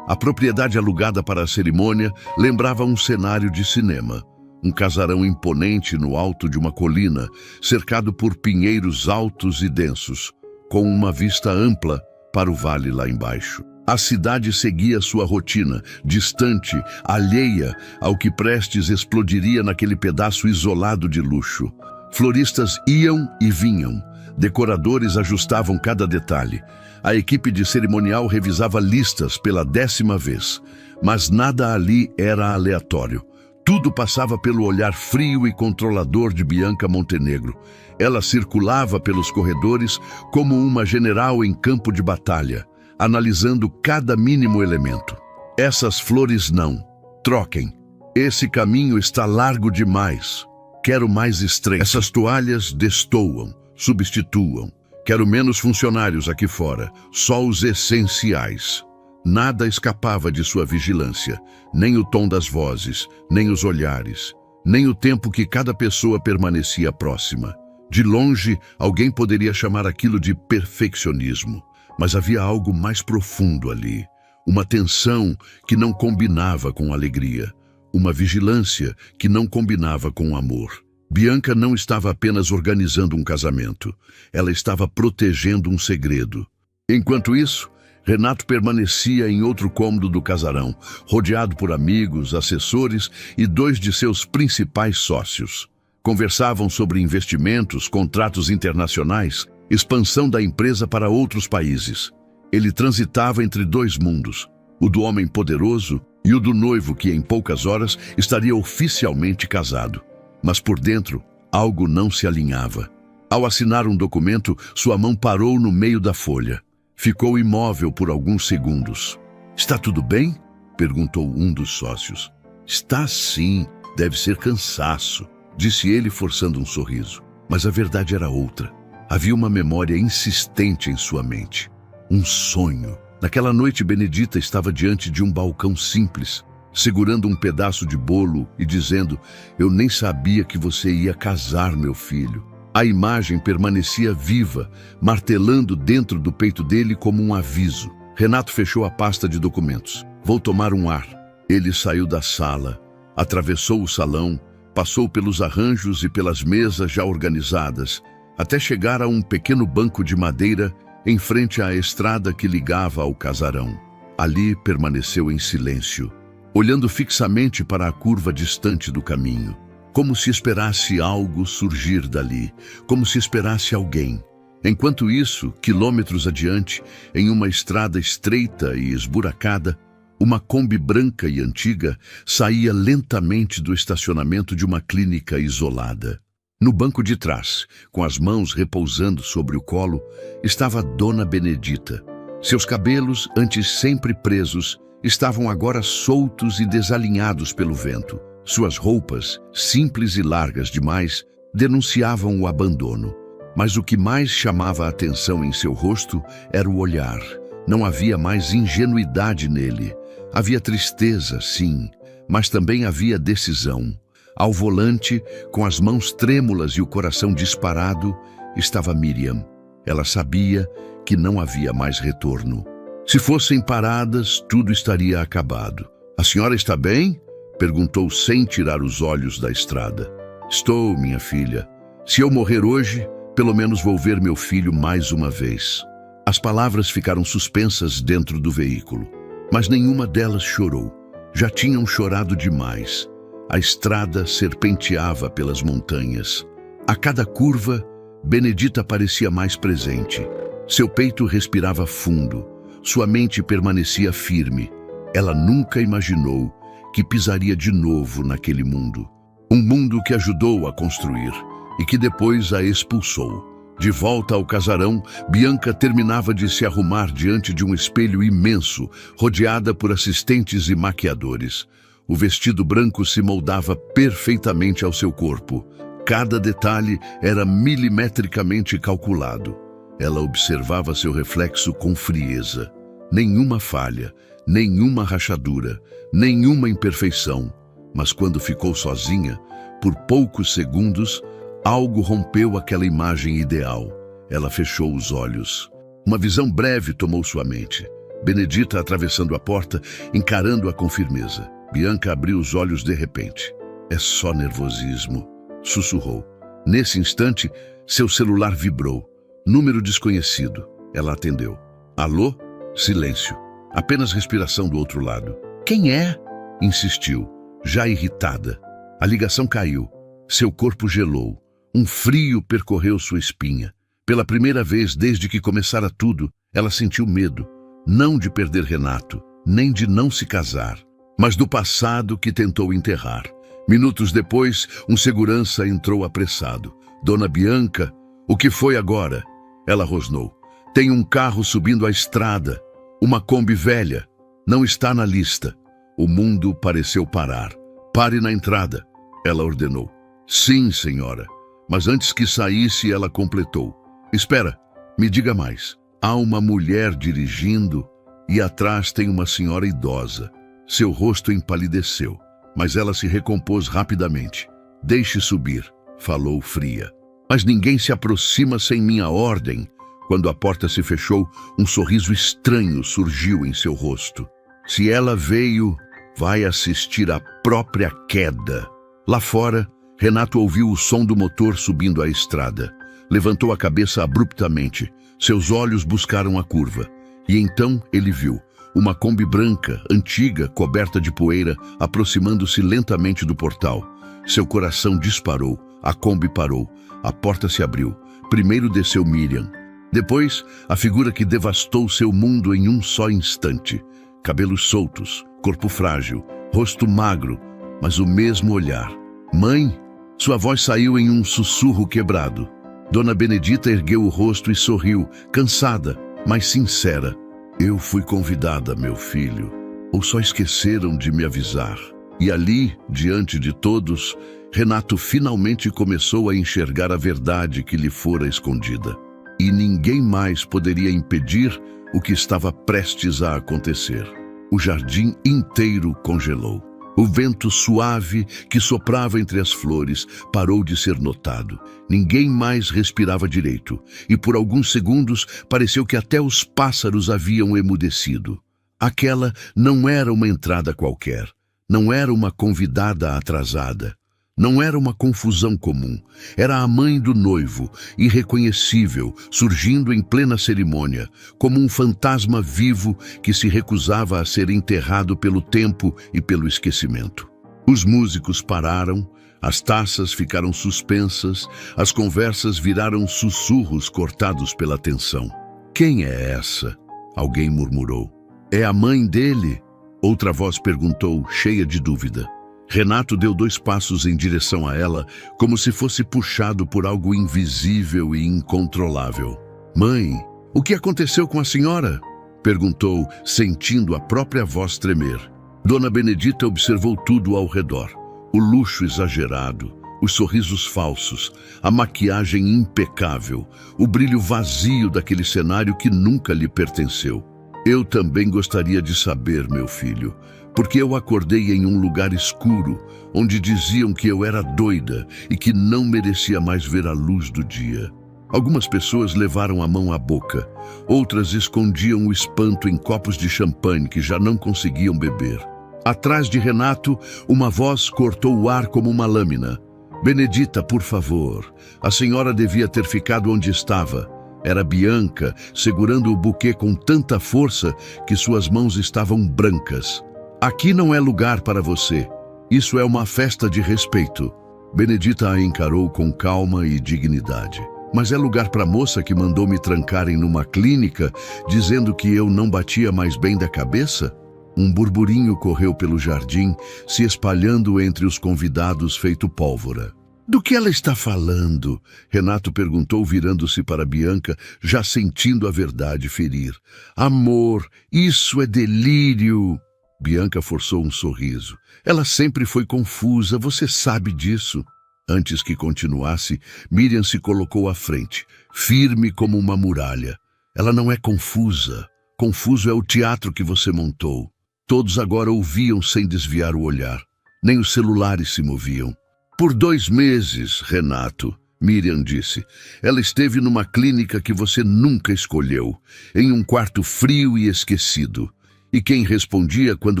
A propriedade alugada para a cerimônia lembrava um cenário de cinema. Um casarão imponente no alto de uma colina, cercado por pinheiros altos e densos, com uma vista ampla para o vale lá embaixo. A cidade seguia sua rotina, distante, alheia ao que prestes explodiria naquele pedaço isolado de luxo. Floristas iam e vinham, decoradores ajustavam cada detalhe. A equipe de cerimonial revisava listas pela 10ª vez, mas nada ali era aleatório. Tudo passava pelo olhar frio e controlador de Bianca Montenegro. Ela circulava pelos corredores como uma general em campo de batalha, analisando cada mínimo elemento. Essas flores não. Troquem. Esse caminho está largo demais. Quero mais estreito. Essas toalhas destoam, substituam. Quero menos funcionários aqui fora, só os essenciais. Nada escapava de sua vigilância, nem o tom das vozes, nem os olhares, nem o tempo que cada pessoa permanecia próxima. De longe, alguém poderia chamar aquilo de perfeccionismo. Mas havia algo mais profundo ali, uma tensão que não combinava com alegria, uma vigilância que não combinava com amor. Bianca não estava apenas organizando um casamento, ela estava protegendo um segredo. Enquanto isso, Renato permanecia em outro cômodo do casarão, rodeado por amigos, assessores e 2 de seus principais sócios. Conversavam sobre investimentos, contratos internacionais, expansão da empresa para outros países. Ele transitava entre 2 mundos, o do homem poderoso e o do noivo que em poucas horas estaria oficialmente casado. Mas por dentro, algo não se alinhava. Ao assinar um documento, sua mão parou no meio da folha. Ficou imóvel por alguns segundos. "Está tudo bem?" perguntou um dos sócios. "Está sim, deve ser cansaço", disse ele forçando um sorriso. Mas a verdade era outra. Havia uma memória insistente em sua mente. Um sonho. Naquela noite, Benedita estava diante de um balcão simples, segurando um pedaço de bolo e dizendo: "Eu nem sabia que você ia casar, meu filho." A imagem permanecia viva, martelando dentro do peito dele como um aviso. Renato fechou a pasta de documentos. "Vou tomar um ar." Ele saiu da sala, atravessou o salão, passou pelos arranjos e pelas mesas já organizadas, até chegar a um pequeno banco de madeira em frente à estrada que ligava ao casarão. Ali permaneceu em silêncio, olhando fixamente para a curva distante do caminho, como se esperasse algo surgir dali, como se esperasse alguém. Enquanto isso, quilômetros adiante, em uma estrada estreita e esburacada, uma Kombi branca e antiga saía lentamente do estacionamento de uma clínica isolada. No banco de trás, com as mãos repousando sobre o colo, estava Dona Benedita. Seus cabelos, antes sempre presos, estavam agora soltos e desalinhados pelo vento. Suas roupas, simples e largas demais, denunciavam o abandono. Mas o que mais chamava a atenção em seu rosto era o olhar. Não havia mais ingenuidade nele. Havia tristeza, sim, mas também havia decisão. Ao volante, com as mãos trêmulas e o coração disparado, estava Miriam. Ela sabia que não havia mais retorno. Se fossem paradas, tudo estaria acabado. "A senhora está bem?" perguntou sem tirar os olhos da estrada. "Estou, minha filha. Se eu morrer hoje, pelo menos vou ver meu filho mais uma vez." As palavras ficaram suspensas dentro do veículo, mas nenhuma delas chorou. Já tinham chorado demais. A estrada serpenteava pelas montanhas. A cada curva, Benedita parecia mais presente. Seu peito respirava fundo. Sua mente permanecia firme. Ela nunca imaginou que pisaria de novo naquele mundo. Um mundo que ajudou a construir e que depois a expulsou. De volta ao casarão, Bianca terminava de se arrumar diante de um espelho imenso, rodeada por assistentes e maquiadores. O vestido branco se moldava perfeitamente ao seu corpo. Cada detalhe era milimetricamente calculado. Ela observava seu reflexo com frieza. Nenhuma falha, nenhuma rachadura, nenhuma imperfeição. Mas quando ficou sozinha, por poucos segundos, algo rompeu aquela imagem ideal. Ela fechou os olhos. Uma visão breve tomou sua mente. Benedita atravessando a porta, encarando-a com firmeza. Bianca abriu os olhos de repente. "É só nervosismo", sussurrou. Nesse instante, seu celular vibrou. Número desconhecido. Ela atendeu. "Alô?" Silêncio. Apenas respiração do outro lado. "Quem é?" insistiu, já irritada. A ligação caiu. Seu corpo gelou. Um frio percorreu sua espinha. Pela primeira vez desde que começara tudo, ela sentiu medo. Não de perder Renato, nem de não se casar, mas do passado que tentou enterrar. Minutos depois, um segurança entrou apressado. "Dona Bianca, o que foi agora?" Ela rosnou. "Tem um carro subindo a estrada. Uma Kombi velha. Não está na lista." O mundo pareceu parar. "Pare na entrada", ela ordenou. "Sim, senhora." Mas antes que saísse, ela completou. "Espera, me diga mais." Há uma mulher dirigindo e atrás tem uma senhora idosa. Seu rosto empalideceu, mas ela se recompôs rapidamente. "Deixe subir", falou fria. "Mas ninguém se aproxima sem minha ordem." Quando a porta se fechou, um sorriso estranho surgiu em seu rosto. Se ela veio, vai assistir à própria queda. Lá fora, Renato ouviu o som do motor subindo a estrada. Levantou a cabeça abruptamente. Seus olhos buscaram a curva. E então ele viu uma Kombi branca, antiga, coberta de poeira, aproximando-se lentamente do portal. Seu coração disparou. A Kombi parou. A porta se abriu. Primeiro desceu Miriam. Depois, a figura que devastou seu mundo em um só instante. Cabelos soltos, corpo frágil, rosto magro, mas o mesmo olhar. "Mãe?" Sua voz saiu em um sussurro quebrado. Dona Benedita ergueu o rosto e sorriu, cansada, mas sincera. "Eu fui convidada, meu filho. Ou só esqueceram de me avisar?" E ali, diante de todos, Renato finalmente começou a enxergar a verdade que lhe fora escondida. E ninguém mais poderia impedir o que estava prestes a acontecer. O jardim inteiro congelou. O vento suave que soprava entre as flores parou de ser notado. Ninguém mais respirava direito, e por alguns segundos pareceu que até os pássaros haviam emudecido. Aquela não era uma entrada qualquer, não era uma convidada atrasada. Não era uma confusão comum. Era a mãe do noivo, irreconhecível, surgindo em plena cerimônia, como um fantasma vivo que se recusava a ser enterrado pelo tempo e pelo esquecimento. Os músicos pararam, as taças ficaram suspensas, as conversas viraram sussurros cortados pela tensão. "Quem é essa?" alguém murmurou. "É a mãe dele?" Outra voz perguntou, cheia de dúvida. Renato deu 2 passos em direção a ela, como se fosse puxado por algo invisível e incontrolável. "Mãe, o que aconteceu com a senhora?" perguntou, sentindo a própria voz tremer. Dona Benedita observou tudo ao redor. O luxo exagerado, os sorrisos falsos, a maquiagem impecável, o brilho vazio daquele cenário que nunca lhe pertenceu. "Eu também gostaria de saber, meu filho, porque eu acordei em um lugar escuro, onde diziam que eu era doida e que não merecia mais ver a luz do dia." Algumas pessoas levaram a mão à boca, outras escondiam o espanto em copos de champanhe que já não conseguiam beber. Atrás de Renato, uma voz cortou o ar como uma lâmina. "Benedita, por favor, a senhora devia ter ficado onde estava." Era Bianca, segurando o buquê com tanta força que suas mãos estavam brancas. "Aqui não é lugar para você. Isso é uma festa de respeito." Benedita a encarou com calma e dignidade. "Mas é lugar para a moça que mandou me trancarem numa clínica, dizendo que eu não batia mais bem da cabeça?" Um burburinho correu pelo jardim, se espalhando entre os convidados feito pólvora. "Do que ela está falando?" Renato perguntou, virando-se para Bianca, já sentindo a verdade ferir. "Amor, isso é delírio." Bianca forçou um sorriso. "Ela sempre foi confusa, você sabe disso." Antes que continuasse, Miriam se colocou à frente, firme como uma muralha. "Ela não é confusa. Confuso é o teatro que você montou." Todos agora ouviam sem desviar o olhar. Nem os celulares se moviam. "Por 2 meses, Renato," Miriam disse. "Ela esteve numa clínica que você nunca escolheu, em um quarto frio e esquecido. E quem respondia quando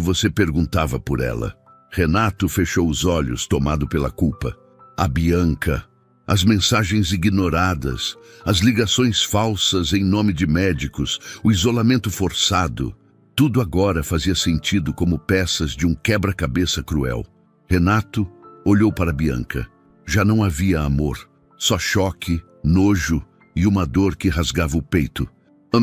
você perguntava por ela?" Renato fechou os olhos, tomado pela culpa. A Bianca, as mensagens ignoradas, as ligações falsas em nome de médicos, o isolamento forçado. Tudo agora fazia sentido como peças de um quebra-cabeça cruel. Renato olhou para Bianca. Já não havia amor, só choque, nojo e uma dor que rasgava o peito.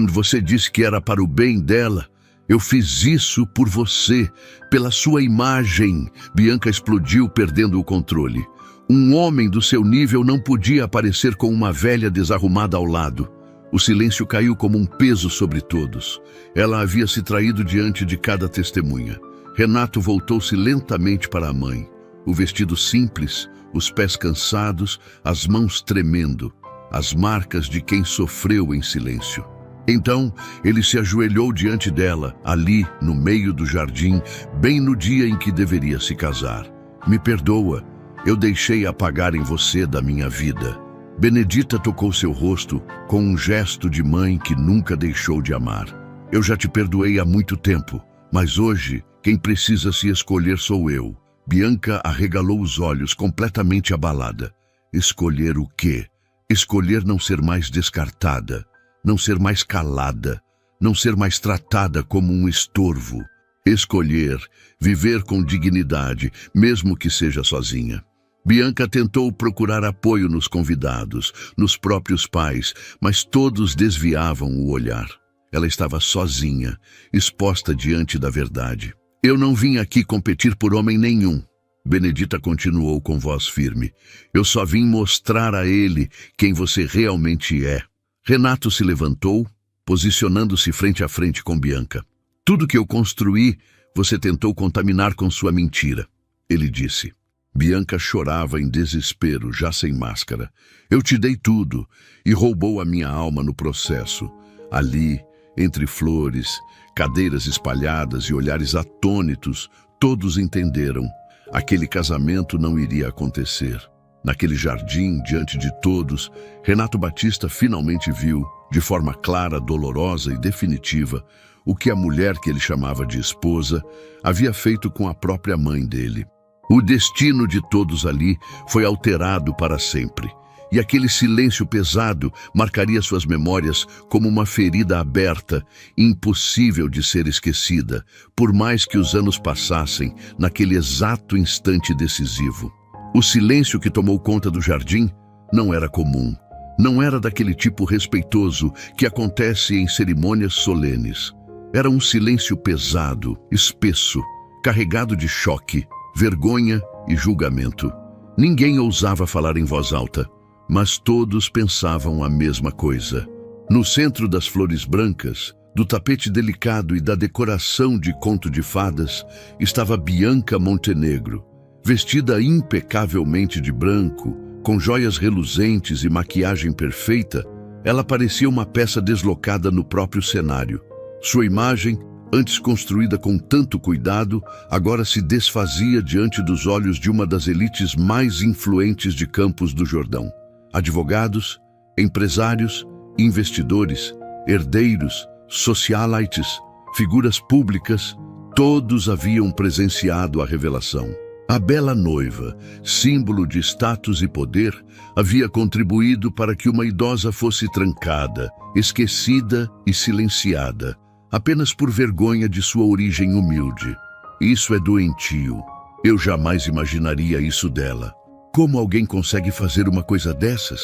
Você disse que era para o bem dela. Eu fiz isso por você, pela sua imagem." Bianca explodiu, perdendo o controle. Um homem do seu nível não podia aparecer com uma velha desarrumada ao lado. O silêncio caiu como um peso sobre todos. Ela havia se traído diante de cada testemunha. Renato voltou-se lentamente para a mãe. O vestido simples, os pés cansados, as mãos tremendo, as marcas de quem sofreu em silêncio. Então, ele se ajoelhou diante dela, ali, no meio do jardim, bem no dia em que deveria se casar. "Me perdoa, eu deixei apagar em você da minha vida." Benedita tocou seu rosto com um gesto de mãe que nunca deixou de amar. "Eu já te perdoei há muito tempo, mas hoje quem precisa se escolher sou eu." Bianca arregalou os olhos, completamente abalada. Escolher o quê? Escolher não ser mais descartada, não ser mais calada, não ser mais tratada como um estorvo. Escolher viver com dignidade, mesmo que seja sozinha. Bianca tentou procurar apoio nos convidados, nos próprios pais, mas todos desviavam o olhar. Ela estava sozinha, exposta diante da verdade. "Eu não vim aqui competir por homem nenhum." Benedita continuou com voz firme. "Eu só vim mostrar a ele quem você realmente é." Renato se levantou, posicionando-se frente a frente com Bianca. "Tudo que eu construí, você tentou contaminar com sua mentira," ele disse. Bianca chorava em desespero, já sem máscara. "Eu te dei tudo e roubou a minha alma no processo." Ali, entre flores, cadeiras espalhadas e olhares atônitos, todos entenderam. Aquele casamento não iria acontecer. Naquele jardim, diante de todos, Renato Batista finalmente viu, de forma clara, dolorosa e definitiva, o que a mulher que ele chamava de esposa havia feito com a própria mãe dele. O destino de todos ali foi alterado para sempre, e aquele silêncio pesado marcaria suas memórias como uma ferida aberta, impossível de ser esquecida, por mais que os anos passassem naquele exato instante decisivo. O silêncio que tomou conta do jardim não era comum. Não era daquele tipo respeitoso que acontece em cerimônias solenes. Era um silêncio pesado, espesso, carregado de choque, vergonha e julgamento. Ninguém ousava falar em voz alta, mas todos pensavam a mesma coisa. No centro das flores brancas, do tapete delicado e da decoração de conto de fadas, estava Bianca Montenegro, vestida impecavelmente de branco, com joias reluzentes e maquiagem perfeita. Ela parecia uma peça deslocada no próprio cenário. Sua imagem, antes construída com tanto cuidado, agora se desfazia diante dos olhos de uma das elites mais influentes de Campos do Jordão. Advogados, empresários, investidores, herdeiros, socialites, figuras públicas, todos haviam presenciado a revelação. A bela noiva, símbolo de status e poder, havia contribuído para que uma idosa fosse trancada, esquecida e silenciada, apenas por vergonha de sua origem humilde. Isso é doentio. Eu jamais imaginaria isso dela. Como alguém consegue fazer uma coisa dessas?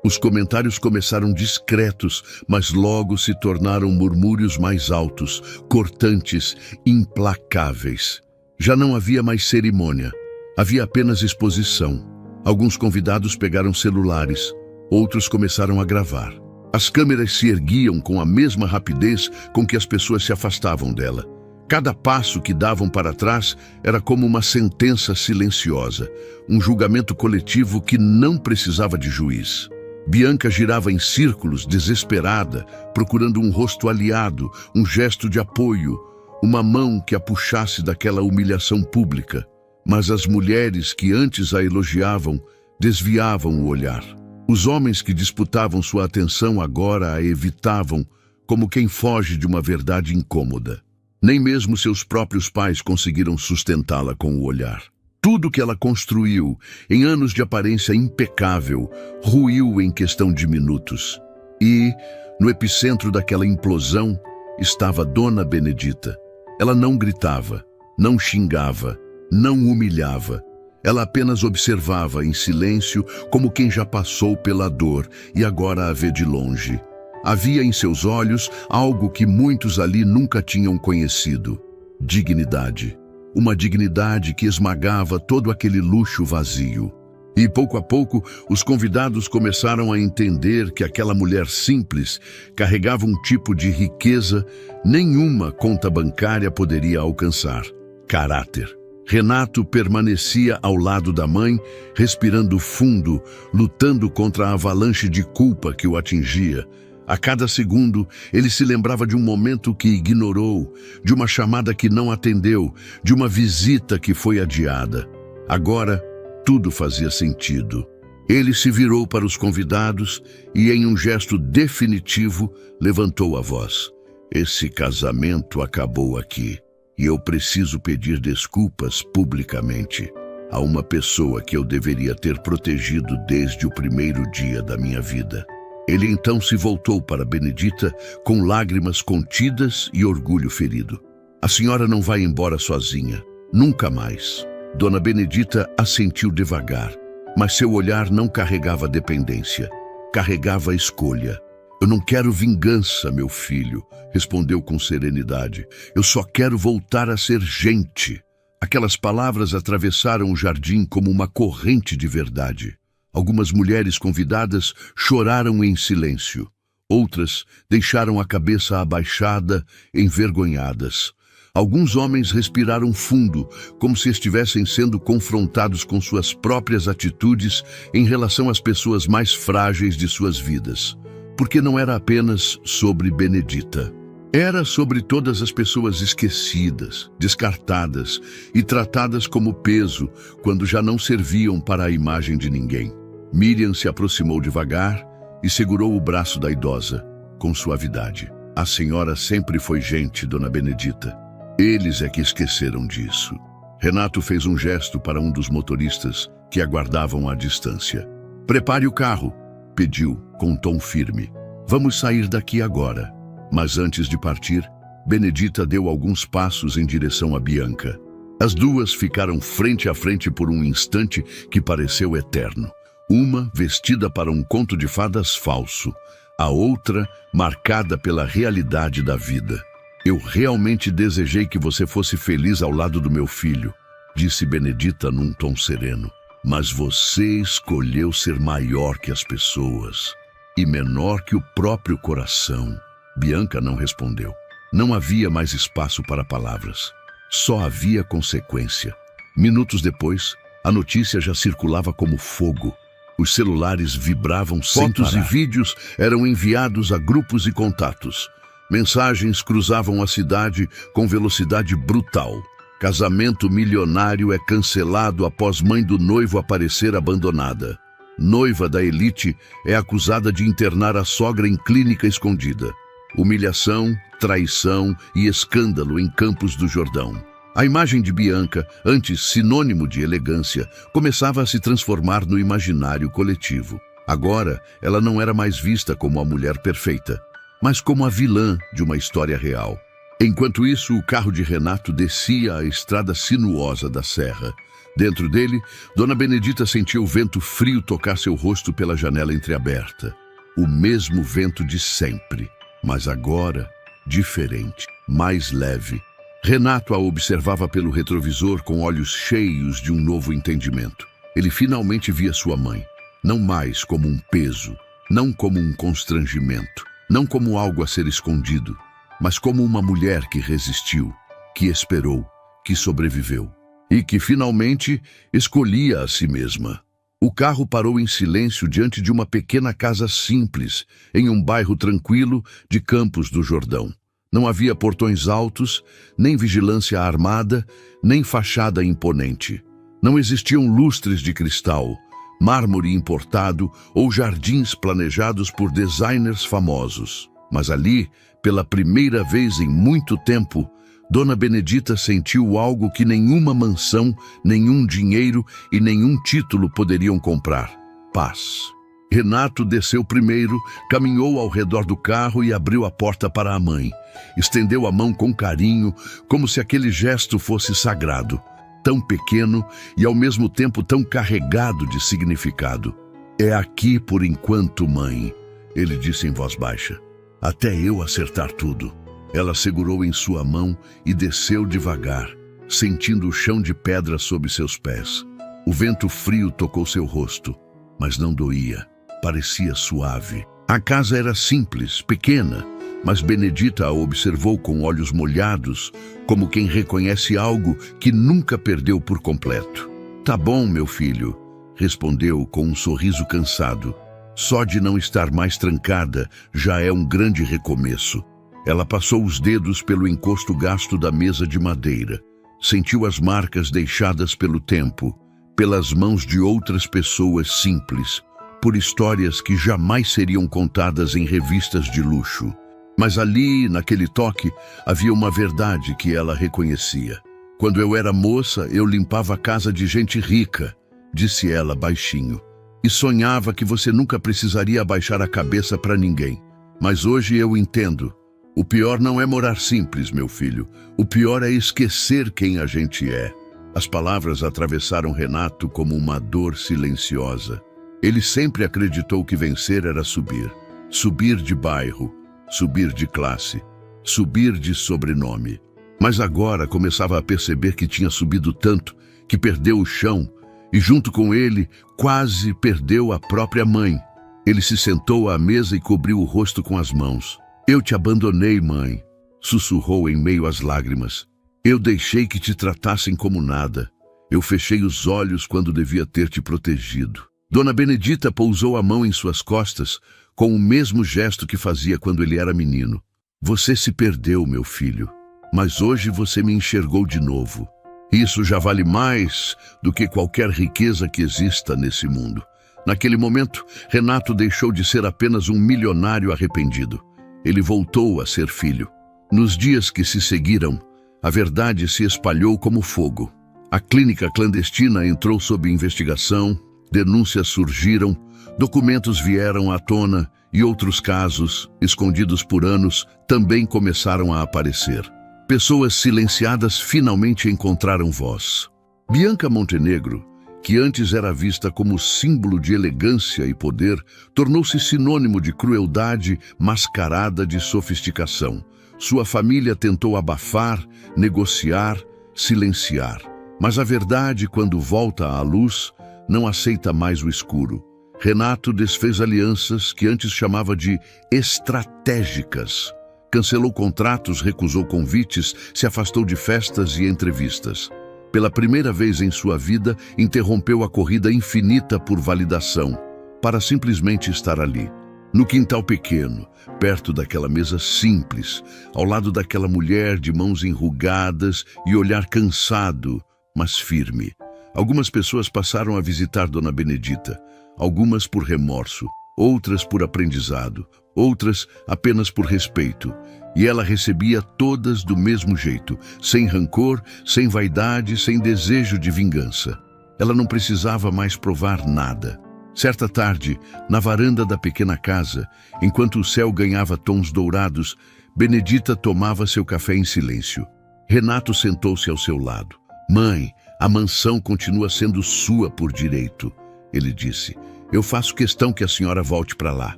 Os comentários começaram discretos, mas logo se tornaram murmúrios mais altos, cortantes, implacáveis. Já não havia mais cerimônia. Havia apenas exposição. Alguns convidados pegaram celulares, outros começaram a gravar. As câmeras se erguiam com a mesma rapidez com que as pessoas se afastavam dela. Cada passo que davam para trás era como uma sentença silenciosa, um julgamento coletivo que não precisava de juiz. Bianca girava em círculos, desesperada, procurando um rosto aliado, um gesto de apoio, uma mão que a puxasse daquela humilhação pública. Mas as mulheres que antes a elogiavam desviavam o olhar. Os homens que disputavam sua atenção agora a evitavam, como quem foge de uma verdade incômoda. Nem mesmo seus próprios pais conseguiram sustentá-la com o olhar. Tudo que ela construiu, em anos de aparência impecável, ruiu em questão de minutos. E, no epicentro daquela implosão, estava Dona Benedita. Ela não gritava, não xingava, não humilhava. Ela apenas observava em silêncio, como quem já passou pela dor e agora a vê de longe. Havia em seus olhos algo que muitos ali nunca tinham conhecido: dignidade. Uma dignidade que esmagava todo aquele luxo vazio. E pouco a pouco, os convidados começaram a entender que aquela mulher simples carregava um tipo de riqueza nenhuma conta bancária poderia alcançar: caráter. Renato permanecia ao lado da mãe, respirando fundo, lutando contra a avalanche de culpa que o atingia. A cada segundo, ele se lembrava de um momento que ignorou, de uma chamada que não atendeu, de uma visita que foi adiada. Agora, tudo fazia sentido. Ele se virou para os convidados e, em um gesto definitivo, levantou a voz. Esse casamento acabou aqui. E eu preciso pedir desculpas publicamente a uma pessoa que eu deveria ter protegido desde o primeiro dia da minha vida. Ele então se voltou para Benedita com lágrimas contidas e orgulho ferido. A senhora não vai embora sozinha, nunca mais. Dona Benedita assentiu devagar, mas seu olhar não carregava dependência, carregava escolha. Eu não quero vingança, meu filho, respondeu com serenidade. Eu só quero voltar a ser gente. Aquelas palavras atravessaram o jardim como uma corrente de verdade. Algumas mulheres convidadas choraram em silêncio. Outras deixaram a cabeça abaixada, envergonhadas. Alguns homens respiraram fundo, como se estivessem sendo confrontados com suas próprias atitudes em relação às pessoas mais frágeis de suas vidas. Porque não era apenas sobre Benedita. Era sobre todas as pessoas esquecidas, descartadas e tratadas como peso quando já não serviam para a imagem de ninguém. Miriam se aproximou devagar e segurou o braço da idosa, com suavidade. A senhora sempre foi gente, Dona Benedita. Eles é que esqueceram disso. Renato fez um gesto para um dos motoristas que aguardavam à distância. "Prepare o carro", pediu com tom firme. "Vamos sair daqui agora." Mas antes de partir, Benedita deu alguns passos em direção a Bianca. As duas ficaram frente a frente por um instante que pareceu eterno. Uma vestida para um conto de fadas falso, a outra marcada pela realidade da vida. "Eu realmente desejei que você fosse feliz ao lado do meu filho", disse Benedita num tom sereno. "Mas você escolheu ser maior que as pessoas e menor que o próprio coração." Bianca não respondeu. Não havia mais espaço para palavras. Só havia consequência. Minutos depois, a notícia já circulava como fogo. Os celulares vibravam, fotos e vídeos eram enviados a grupos e contatos. Mensagens cruzavam a cidade com velocidade brutal. Casamento milionário é cancelado após mãe do noivo aparecer abandonada. Noiva da elite é acusada de internar a sogra em clínica escondida. Humilhação, traição e escândalo em Campos do Jordão. A imagem de Bianca, antes sinônimo de elegância, começava a se transformar no imaginário coletivo. Agora, ela não era mais vista como a mulher perfeita, mas como a vilã de uma história real. Enquanto isso, o carro de Renato descia a estrada sinuosa da serra. Dentro dele, Dona Benedita sentia o vento frio tocar seu rosto pela janela entreaberta. O mesmo vento de sempre, mas agora diferente, mais leve. Renato a observava pelo retrovisor com olhos cheios de um novo entendimento. Ele finalmente via sua mãe, não mais como um peso, não como um constrangimento, não como algo a ser escondido, mas como uma mulher que resistiu, que esperou, que sobreviveu e que finalmente escolhia a si mesma. O carro parou em silêncio diante de uma pequena casa simples, em um bairro tranquilo de Campos do Jordão. Não havia portões altos, nem vigilância armada, nem fachada imponente. Não existiam lustres de cristal, mármore importado ou jardins planejados por designers famosos. Mas ali, pela primeira vez em muito tempo, Dona Benedita sentiu algo que nenhuma mansão, nenhum dinheiro e nenhum título poderiam comprar: paz. Renato desceu primeiro, caminhou ao redor do carro e abriu a porta para a mãe. Estendeu a mão com carinho, como se aquele gesto fosse sagrado, tão pequeno e ao mesmo tempo tão carregado de significado. "É aqui por enquanto, mãe", ele disse em voz baixa. "Até eu acertar tudo." Ela segurou em sua mão e desceu devagar, sentindo o chão de pedra sob seus pés. O vento frio tocou seu rosto, mas não doía. Parecia suave. A casa era simples, pequena, mas Benedita a observou com olhos molhados, como quem reconhece algo que nunca perdeu por completo. "Tá bom, meu filho", respondeu com um sorriso cansado. "Só de não estar mais trancada já é um grande recomeço." Ela passou os dedos pelo encosto gasto da mesa de madeira. Sentiu as marcas deixadas pelo tempo, pelas mãos de outras pessoas simples, por histórias que jamais seriam contadas em revistas de luxo. Mas ali, naquele toque, havia uma verdade que ela reconhecia. "Quando eu era moça, eu limpava a casa de gente rica", disse ela baixinho, "e sonhava que você nunca precisaria abaixar a cabeça para ninguém. Mas hoje eu entendo. O pior não é morar simples, meu filho. O pior é esquecer quem a gente é." As palavras atravessaram Renato como uma dor silenciosa. Ele sempre acreditou que vencer era subir. Subir de bairro, subir de classe, subir de sobrenome. Mas agora começava a perceber que tinha subido tanto que perdeu o chão e, junto com ele, quase perdeu a própria mãe. Ele se sentou à mesa e cobriu o rosto com as mãos. "Eu te abandonei, mãe", sussurrou em meio às lágrimas. "Eu deixei que te tratassem como nada. Eu fechei os olhos quando devia ter te protegido." Dona Benedita pousou a mão em suas costas com o mesmo gesto que fazia quando ele era menino. "Você se perdeu, meu filho, mas hoje você me enxergou de novo. Isso já vale mais do que qualquer riqueza que exista nesse mundo." Naquele momento, Renato deixou de ser apenas um milionário arrependido. Ele voltou a ser filho. Nos dias que se seguiram, a verdade se espalhou como fogo. A clínica clandestina entrou sob investigação, denúncias surgiram, documentos vieram à tona e outros casos, escondidos por anos, também começaram a aparecer. Pessoas silenciadas finalmente encontraram voz. Bianca Montenegro, que antes era vista como símbolo de elegância e poder, tornou-se sinônimo de crueldade mascarada de sofisticação. Sua família tentou abafar, negociar, silenciar. Mas a verdade, quando volta à luz, não aceita mais o escuro. Renato desfez alianças que antes chamava de estratégicas. Cancelou contratos, recusou convites, se afastou de festas e entrevistas. Pela primeira vez em sua vida, interrompeu a corrida infinita por validação, para simplesmente estar ali, no quintal pequeno, perto daquela mesa simples, ao lado daquela mulher de mãos enrugadas e olhar cansado, mas firme. Algumas pessoas passaram a visitar Dona Benedita, algumas por remorso, outras por aprendizado, outras apenas por respeito. E ela recebia todas do mesmo jeito, sem rancor, sem vaidade, sem desejo de vingança. Ela não precisava mais provar nada. Certa tarde, na varanda da pequena casa, enquanto o céu ganhava tons dourados, Benedita tomava seu café em silêncio. Renato sentou-se ao seu lado. "Mãe, a mansão continua sendo sua por direito", ele disse. "Eu faço questão que a senhora volte para lá."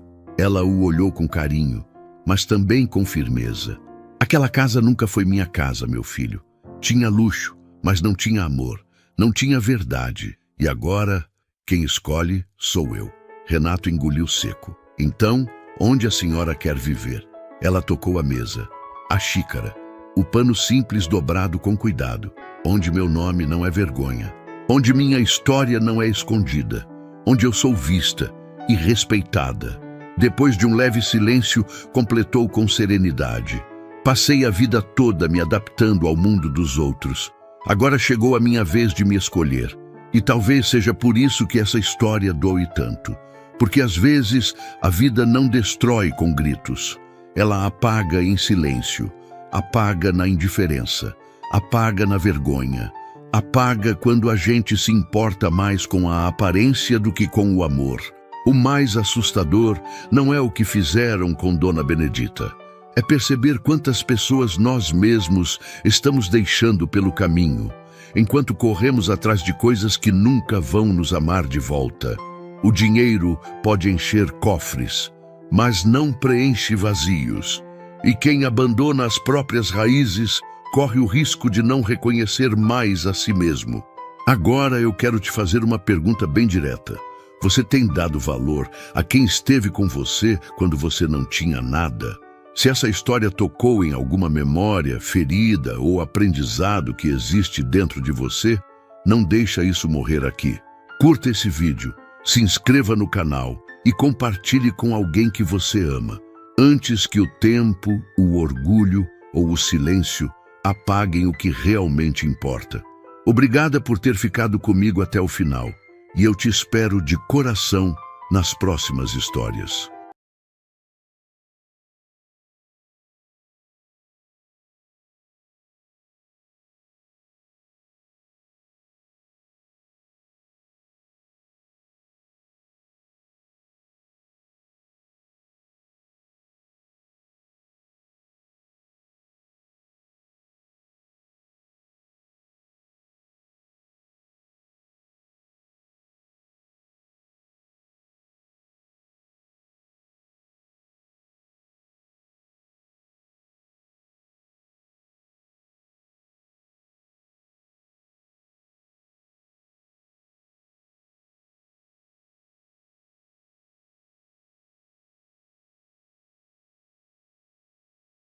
Ela o olhou com carinho, mas também com firmeza. "Aquela casa nunca foi minha casa, meu filho. Tinha luxo, mas não tinha amor, não tinha verdade. E agora, quem escolhe sou eu." Renato engoliu seco. "Então, onde a senhora quer viver?" Ela tocou a mesa. A xícara. O pano simples dobrado com cuidado. "Onde meu nome não é vergonha. Onde minha história não é escondida. Onde eu sou vista e respeitada." Depois de um leve silêncio, completou com serenidade. "Passei a vida toda me adaptando ao mundo dos outros. Agora chegou a minha vez de me escolher. E talvez seja por isso que essa história doe tanto. Porque às vezes a vida não destrói com gritos. Ela apaga em silêncio, apaga na indiferença, apaga na vergonha, apaga quando a gente se importa mais com a aparência do que com o amor. O mais assustador não é o que fizeram com Dona Benedita. É perceber quantas pessoas nós mesmos estamos deixando pelo caminho, enquanto corremos atrás de coisas que nunca vão nos amar de volta. O dinheiro pode encher cofres, mas não preenche vazios. E quem abandona as próprias raízes corre o risco de não reconhecer mais a si mesmo. Agora eu quero te fazer uma pergunta bem direta. Você tem dado valor a quem esteve com você quando você não tinha nada? Se essa história tocou em alguma memória, ferida ou aprendizado que existe dentro de você, não deixa isso morrer aqui. Curta esse vídeo, se inscreva no canal e compartilhe com alguém que você ama, antes que o tempo, o orgulho ou o silêncio apaguem o que realmente importa. Obrigada por ter ficado comigo até o final. E eu te espero de coração nas próximas histórias.